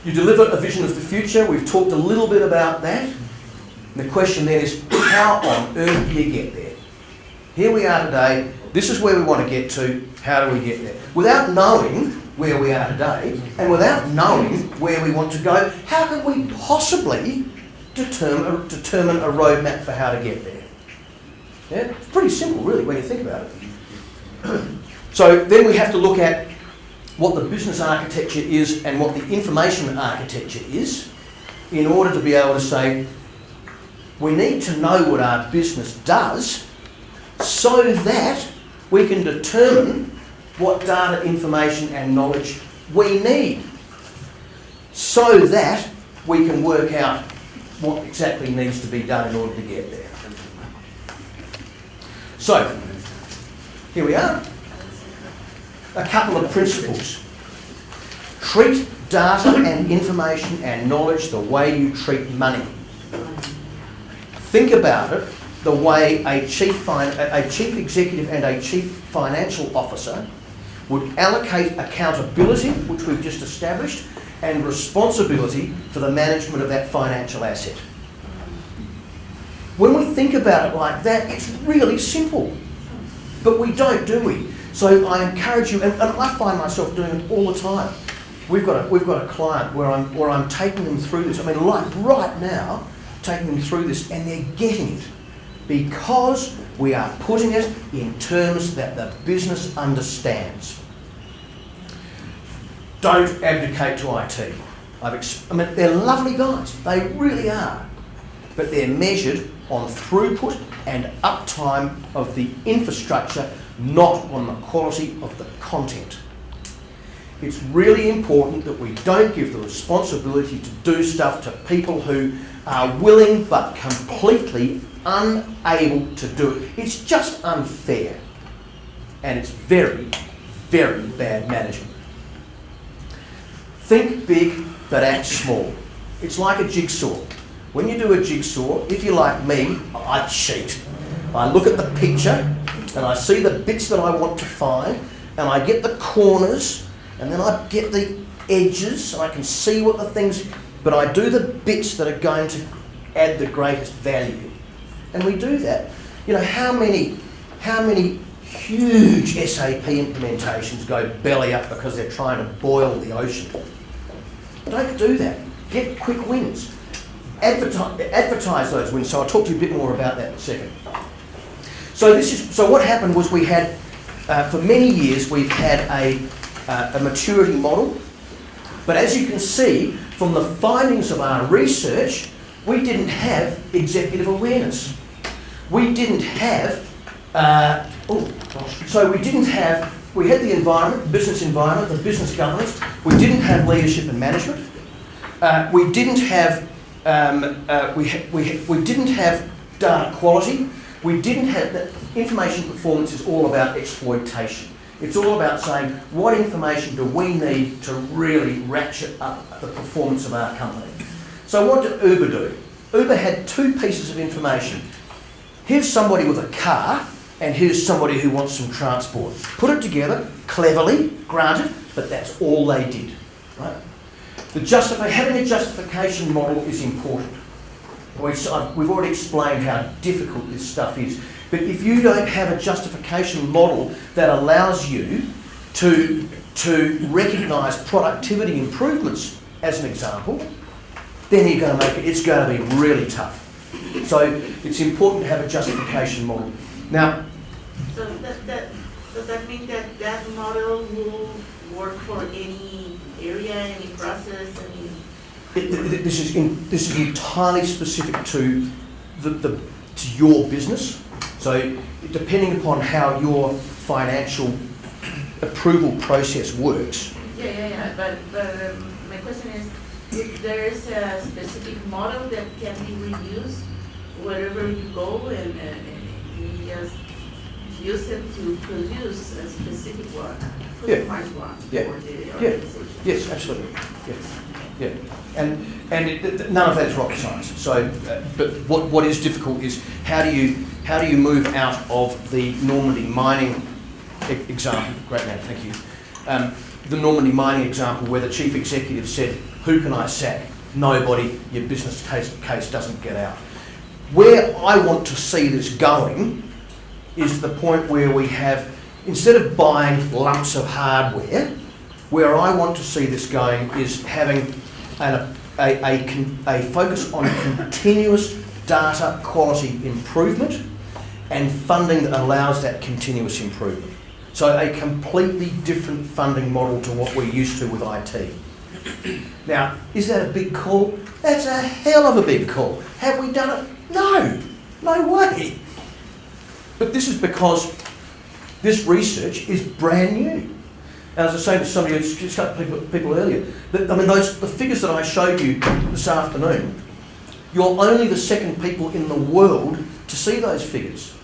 You deliver a vision of the future. We've talked a little bit about that. And the question then is, how on earth do you get there? Here we are today. This is where we want to get to. How do we get there? Without knowing where we are today and without knowing where we want to go, how can we possibly determine a roadmap for how to get there? Yeah? It's pretty simple, really, when you think about it. So then we have to look at what the business architecture is and what the information architecture is in order to be able to say, we need to know what our business does so that we can determine what data, information and knowledge we need, so that we can work out what exactly needs to be done in order to get there. So, here we are. A couple of principles. Treat data and information and knowledge the way you treat money. Think about it the way a chief executive and a chief financial officer would allocate accountability, which we've just established, and responsibility for the management of that financial asset. When we think about it like that, it's really simple. But we don't, do we? So I encourage you, and I find myself doing it all the time. We've got a client where I'm taking them through this. I mean, like right now, taking them through this, and they're getting it because we are putting it in terms that the business understands. Don't abdicate to IT. I mean, they're lovely guys. They really are. But they're measured on throughput and uptime of the infrastructure, not on the quality of the content. It's really important that we don't give the responsibility to do stuff to people who are willing but completely unable to do it. It's just unfair. And it's very, very bad management. Think big but act small. It's like a jigsaw. When you do a jigsaw, if you're like me, I cheat. I look at the picture and I see the bits that I want to find and I get the corners and then I get the edges and I can see what the things, but I do the bits that are going to add the greatest value. And we do that. You know, how many huge SAP implementations go belly up because they're trying to boil the ocean? Don't do that. Get quick wins. Advertise those wins. So I'll talk to you a bit more about that in a second. So what happened was we had, for many years, we've had a maturity model. But as you can see from the findings of our research, we didn't have executive awareness. We didn't have, we had the environment, business environment, the business governance. We didn't have leadership and management. We didn't have, we didn't have data quality. We didn't have, that information performance is all about exploitation. It's all about saying, what information do we need to really ratchet up the performance of our company? So what did Uber do? Uber had two pieces of information. Here's somebody with a car, and here's somebody who wants some transport. Put it together, cleverly, granted, but that's all they did, right? Having a justification model is important. We've already explained how difficult this stuff is. But if you don't have a justification model that allows you to recognise productivity improvements, as an example, then you're going to make it, it's going to be really tough. So it's important to have a justification model. Now,
so does that mean that that model will work for any area, any process, any?
This is entirely specific to to your business. So depending upon how your financial approval process works.
Yeah. But my question is, if there is a specific model that can be reused wherever you go, and you just use it to produce a specific one, customized one for the organization.
Yes, absolutely. Yeah. And none of that is rocket science. So, but what is difficult is how do you move out of the Normandy mining example? Great man, thank you. The Normandy mining example where the chief executive said, "Who can I sack? Nobody. Your business case doesn't get out." Where I want to see this going is the point where we have, instead of buying lumps of hardware, where I want to see this going is having a focus on continuous data quality improvement and funding that allows that continuous improvement. So a completely different funding model to what we're used to with IT. Now, is that a big call? That's a hell of a big call. Have we done it? No, no way. But this is because this research is brand new. As I was saying to somebody, people earlier, that, I mean, the figures that I showed you this afternoon, you're only the second people in the world to see those figures.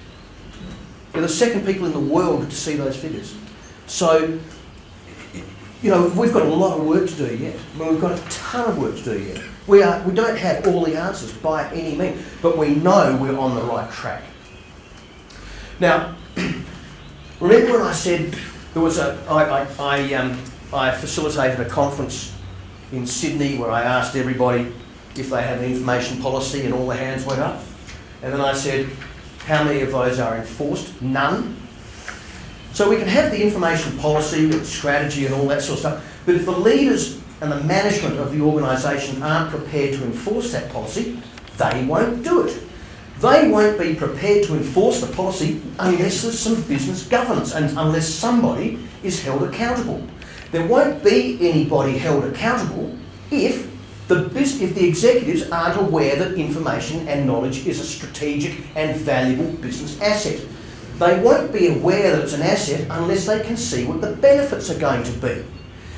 You're the second people in the world to see those figures. So, you know, we've got a lot of work to do yet. I mean, we've got a ton of work to do yet. We don't have all the answers by any means, but we know we're on the right track. Now, remember when I said there was I facilitated a conference in Sydney where I asked everybody if they have an information policy and all the hands went up? And then I said, how many of those are enforced? None. So we can have the information policy and strategy and all that sort of stuff, but if the leaders and the management of the organisation aren't prepared to enforce that policy, they won't do it. They won't be prepared to enforce the policy unless there's some business governance and unless somebody is held accountable. There won't be anybody held accountable if the executives aren't aware that information and knowledge is a strategic and valuable business asset. They won't be aware that it's an asset unless they can see what the benefits are going to be.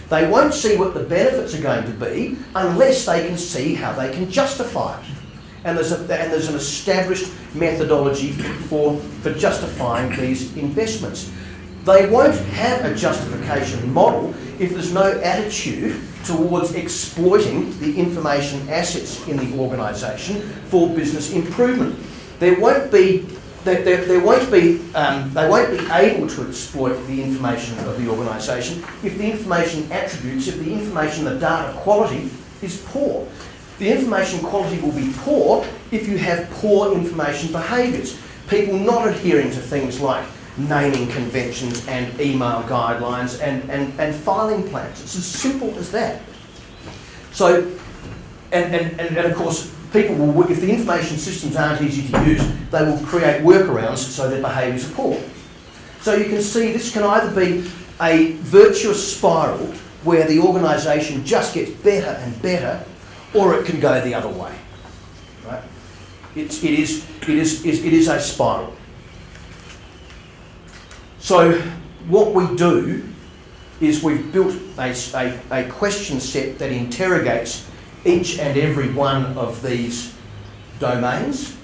They won't see what the benefits are going to be unless they can see how they can justify it. And there's an established methodology for justifying these investments. They won't have a justification model if there's no attitude towards exploiting the information assets in the organisation for business improvement. They won't be able to exploit the information of the organisation if the information attributes, if the information, the data quality is poor. The information quality will be poor if you have poor information behaviours. People not adhering to things like naming conventions and email guidelines and filing plans. It's as simple as that. So, and of course, people will, if the information systems aren't easy to use, they will create workarounds so their behaviours are poor. So you can see this can either be a virtuous spiral where the organisation just gets better and better, or it can go the other way. Right? It is a spiral. So what we do is we've built a question set that interrogates each and every one of these domains.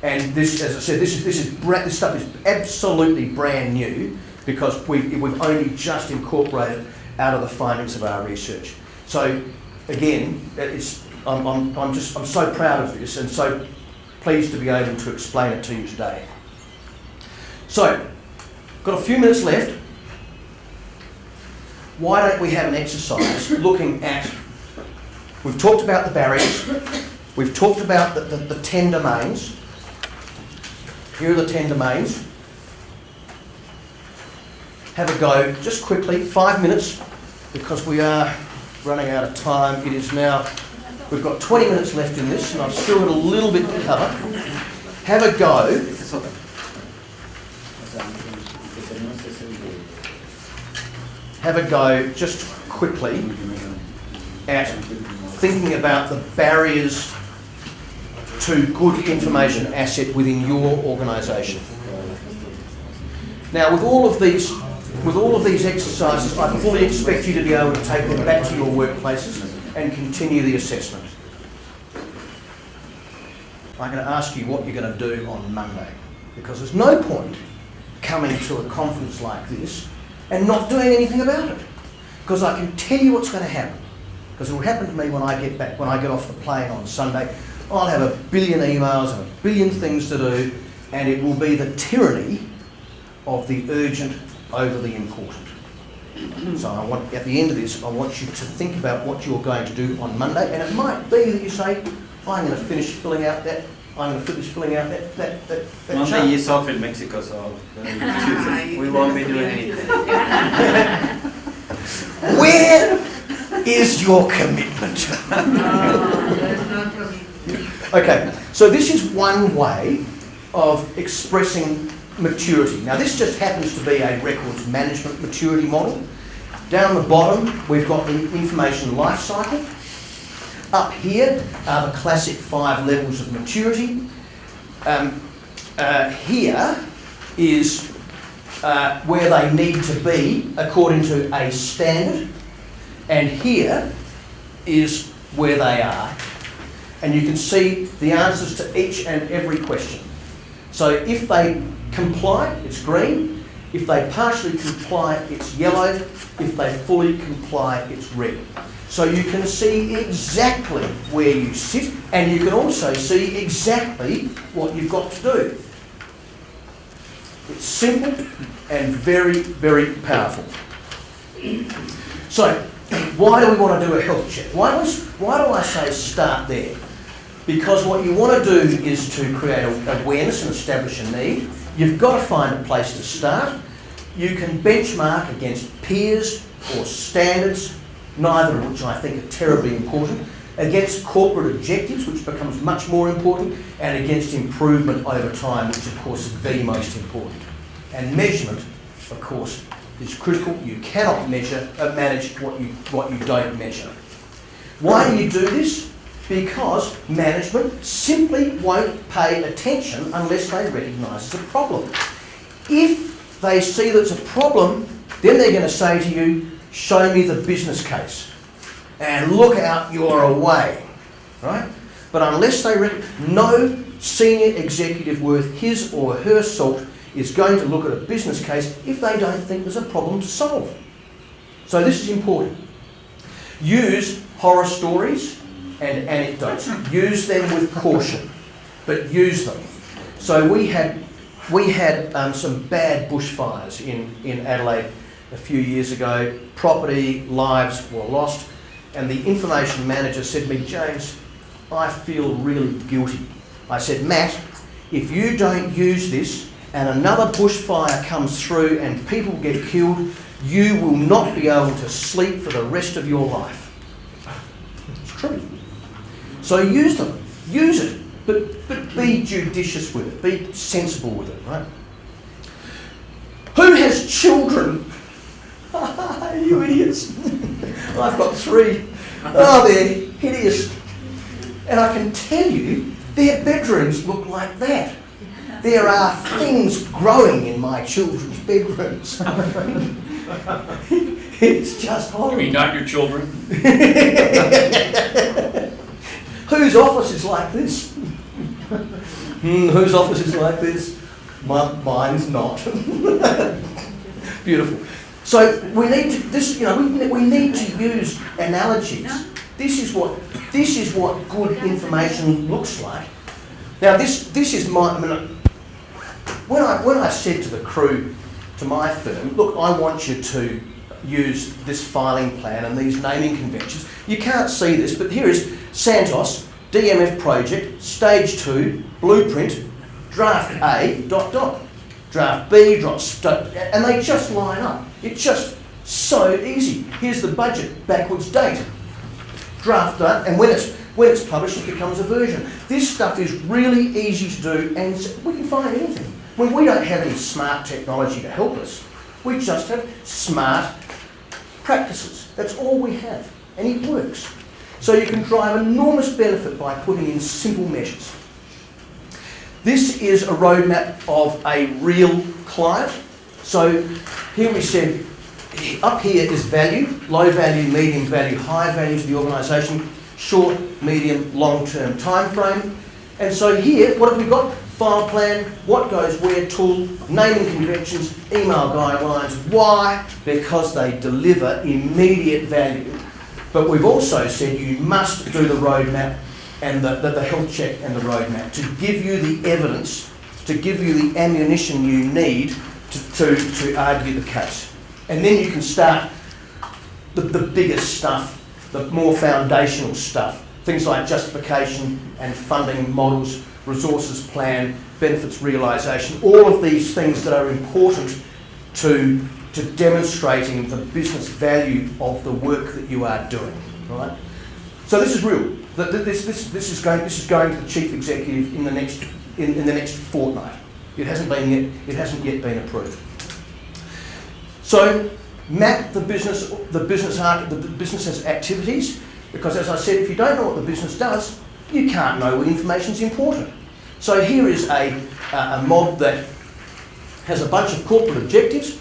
And this, as I said, this stuff is absolutely brand new because we've only just incorporated out of the findings of our research. So again, I'm so proud of this and so pleased to be able to explain it to you today. So, got a few minutes left. Why don't we have an exercise looking at, we've talked about the barriers, we've talked about the 10 domains. Here are the 10 domains. Have a go, just quickly, 5 minutes, because we are running out of time. It is now, we've got 20 minutes left in this, and I've still got a little bit to cover. Have a go. Have a go, just quickly, at thinking about the barriers to good information asset within your organisation. Now, with all of these exercises, I fully expect you to be able to take them back to your workplaces and continue the assessment. I'm going to ask you what you're going to do on Monday, because there's no point coming to a conference like this and not doing anything about it. Because I can tell you what's going to happen. Because it will happen to me when I get back, when I get off the plane on Sunday. I'll have a billion emails and a billion things to do, and it will be the tyranny of the urgent over the important. So I want, at the end of this, I want you to think about what you're going to do on Monday, and it might be that you say, I'm going to finish filling out that
Monday
chart.
is off in Mexico, so we won't be doing anything.
Where is your commitment?
There's no commitment.
Okay, so this is one way of expressing maturity. Now this just happens to be a records management maturity model. Down the bottom, we've got the information life cycle. Up here are the classic 5 levels of maturity. Here is where they need to be according to a standard, and here is where they are. And you can see the answers to each and every question. So if they comply, it's green. If they partially comply, it's yellow. If they fully comply, it's red. So you can see exactly where you sit, and you can also see exactly what you've got to do. It's simple and very, very powerful. So, why do we want to do a health check? Why do I say start there? Because what you want to do is to create awareness and establish a need. You've got to find a place to start. You can benchmark against peers or standards, neither of which I think are terribly important, against corporate objectives, which becomes much more important, and against improvement over time, which of course is the most important. And measurement, of course, is critical. You cannot manage what you don't measure. Why do you do this? Because management simply won't pay attention unless they recognise it's a problem. If they see that it's a problem, then they're going to say to you, show me the business case and look out your way, right? But unless they no senior executive worth his or her salt is going to look at a business case if they don't think there's a problem to solve. So this is important. Use horror stories and anecdotes. Use them with caution, but use them. So we had some bad bushfires in Adelaide a few years ago. Property, lives were lost, and the information manager said to me, James, I feel really guilty. I said, Matt, if you don't use this and another bushfire comes through and people get killed, you will not be able to sleep for the rest of your life. It's true. So use them, use it, but be judicious with it, be sensible with it, right? Who has children? You idiots. I've got 3. Oh, they're hideous. And I can tell you, their bedrooms look like that. There are things growing in my children's bedrooms. It's just horrible.
You mean not your children?
Whose office is like this? Whose office is like this? Mine's not. Beautiful. So we need to we need to use analogies. This is what good information looks like. Now this is my. When I said to the crew, to my firm, look, I want you to use this filing plan and these naming conventions. You can't see this, but here is Santos, DMF project, stage 2, blueprint, draft A, ... draft B, and they just line up. It's just so easy. Here's the budget, backwards date, draft done, and when it's published, it becomes a version. This stuff is really easy to do, and we can find anything. When we don't have any smart technology to help us, we just have smart practices. That's all we have, and it works. So you can drive enormous benefit by putting in simple measures. This is a roadmap of a real client. So here we said, up here is value, low value, medium value, high value to the organisation, short, medium, long-term time frame. And so here, what have we got? File plan, what goes where tool, naming conventions, email guidelines. Why? Because they deliver immediate value. But we've also said you must do the roadmap and the health check and the roadmap to give you the evidence, to give you the ammunition you need to argue the case. And then you can start the bigger stuff, the more foundational stuff, things like justification and funding models, resources plan, benefits realisation, all of these things that are important to demonstrating the business value of the work that you are doing, right? So this is real. This is going to the chief executive in the next fortnight. It hasn't yet been approved. So map the business's activities, because as I said, if you don't know what the business does, you can't know what information is important. So here is a mob that has a bunch of corporate objectives.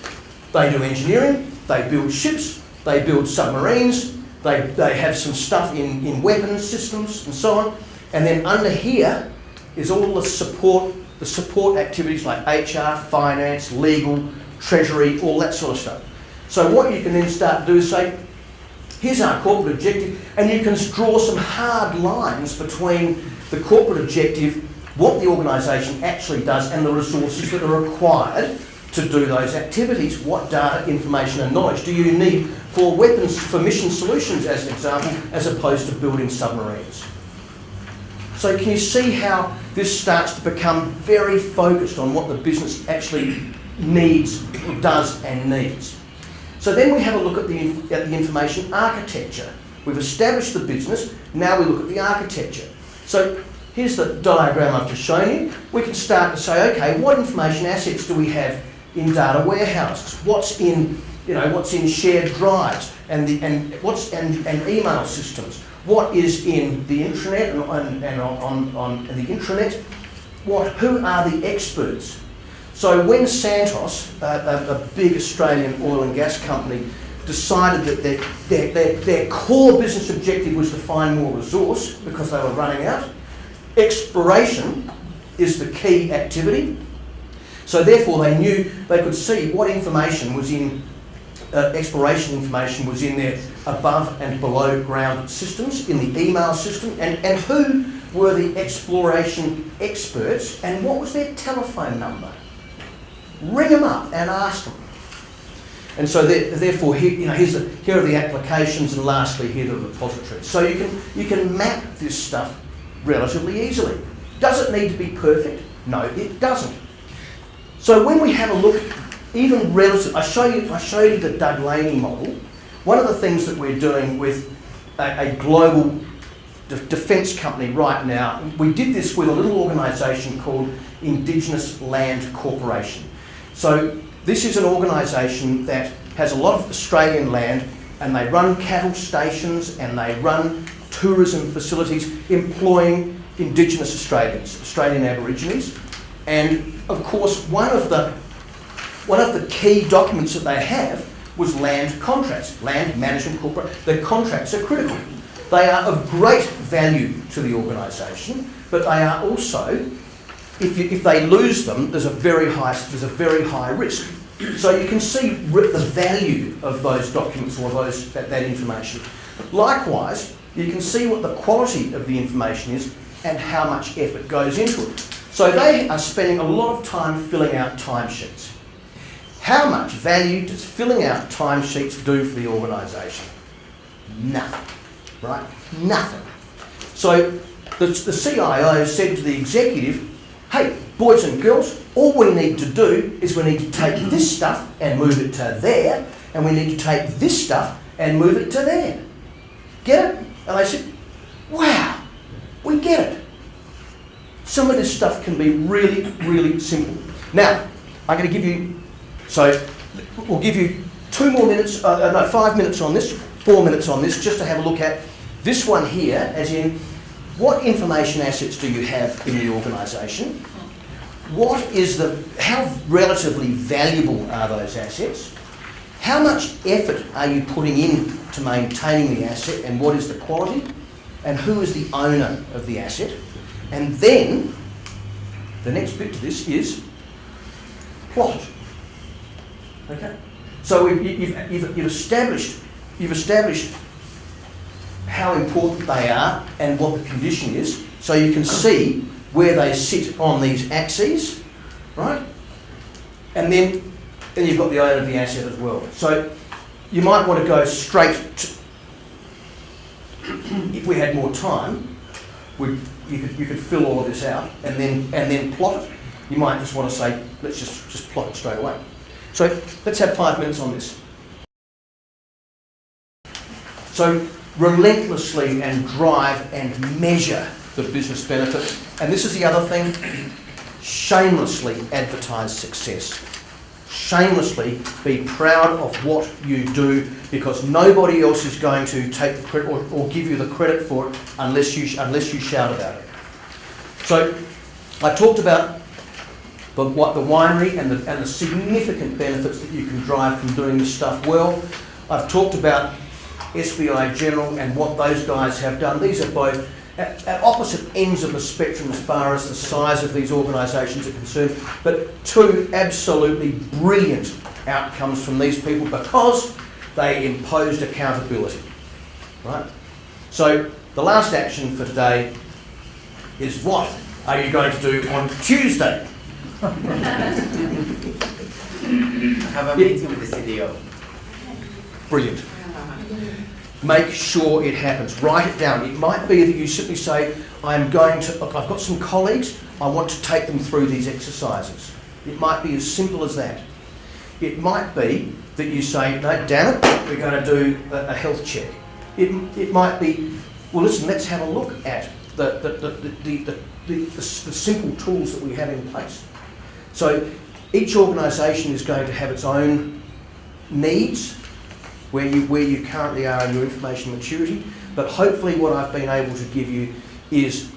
They do engineering, they build ships, they build submarines, they have some stuff in weapons systems and so on. And then under here is all the support activities like HR, finance, legal, treasury, all that sort of stuff. So what you can then start to do is say, here's our corporate objective, and you can draw some hard lines between the corporate objective, what the organisation actually does, and the resources that are required to do those activities. What data, information and knowledge do you need for weapons, for mission solutions as an example, as opposed to building submarines? So can you see how this starts to become very focused on what the business actually needs, does and needs? So then we have a look at the information architecture. We've established the business, now we look at the architecture. So here's the diagram I've just shown you. We can start to say, okay, what information assets do we have in data warehouses? What's in shared drives and email systems? What is in the intranet and on the intranet? Who are the experts? So when Santos, a big Australian oil and gas company, decided that their core business objective was to find more resource because they were running out, exploration is the key activity. So therefore they knew they could see what information was in, exploration information was in their above and below ground systems, in the email system, and who were the exploration experts and what was their telephone number. Ring them up and ask them. And so therefore here are the applications, and lastly here are the repositories. So you can map this stuff relatively easily. Does it need to be perfect? No, it doesn't. So when we have a look, even relative, I show you the Doug Laney model. One of the things that we're doing with a global defence company right now, we did this with a little organisation called Indigenous Land Corporation. So this is an organisation that has a lot of Australian land, and they run cattle stations and they run tourism facilities employing Indigenous Australians, Australian Aborigines. And of course, one of the key documents that they have was land contracts, land management corporate. The contracts are critical. They are of great value to the organisation, but they are also, if they lose them, there's a very high risk. So you can see the value of those documents or that information. Likewise, you can see what the quality of the information is and how much effort goes into it. So they are spending a lot of time filling out timesheets. How much value does filling out timesheets do for the organisation? Nothing, right? Nothing. So the CIO said to the executive, hey, boys and girls, all we need to do is we need to take this stuff and move it to there, and we need to take this stuff and move it to there. Get it? And they said, wow, we get it. Some of this stuff can be really, really simple. Now, I'm going to give you, so we'll give you 5 minutes on this, 4 minutes on this, just to have a look at this one here, as in, what information assets do you have in the organisation? How relatively valuable are those assets? How much effort are you putting in to maintaining the asset, and what is the quality? And who is the owner of the asset? And then, the next bit to this is plot. Okay? So you've established how important they are and what the condition is, so you can see where they sit on these axes, right? And then you've got the owner of the asset as well. So you might want to go straight to, if we had more time, you could fill all of this out and then plot it. You might just want to say, let's just plot it straight away. So let's have 5 minutes on this. So relentlessly and drive and measure the business benefit. And this is the other thing. shamelessly advertise success. Shamelessly be proud of what you do, because nobody else is going to take the credit or give you the credit for it unless you shout about it. So I talked about the winery and the significant benefits that you can drive from doing this stuff well. I've talked about SBI General and what those guys have done. These are both at opposite ends of the spectrum as far as the size of these organisations are concerned, but two absolutely brilliant outcomes from these people because they imposed accountability, right? So the last action for today is, what are you going to do on Tuesday?
I have a meeting with the CDO.
Brilliant. Make sure it happens. Write it down. It might be that you simply say, I've got some colleagues, I want to take them through these exercises. It might be as simple as that. It might be that you say, no, damn it, we're going to do a health check. It might be, well, listen, let's have a look at the simple tools that we have in place. So each organisation is going to have its own needs, where you currently are in your information maturity, but hopefully what I've been able to give you is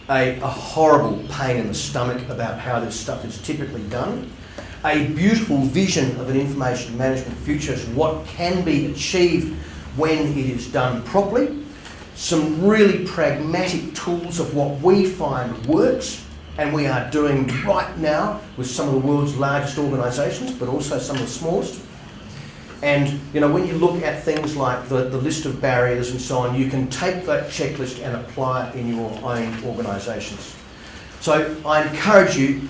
a horrible pain in the stomach about how this stuff is typically done, a beautiful vision of an information management future as what can be achieved when it is done properly, some really pragmatic tools of what we find works, and we are doing right now with some of the world's largest organisations, but also some of the smallest. And you know, when you look at things like the list of barriers and so on, you can take that checklist and apply it in your own organisations. So I encourage you,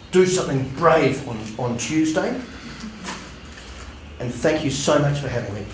do something brave on Tuesday. And thank you so much for having me.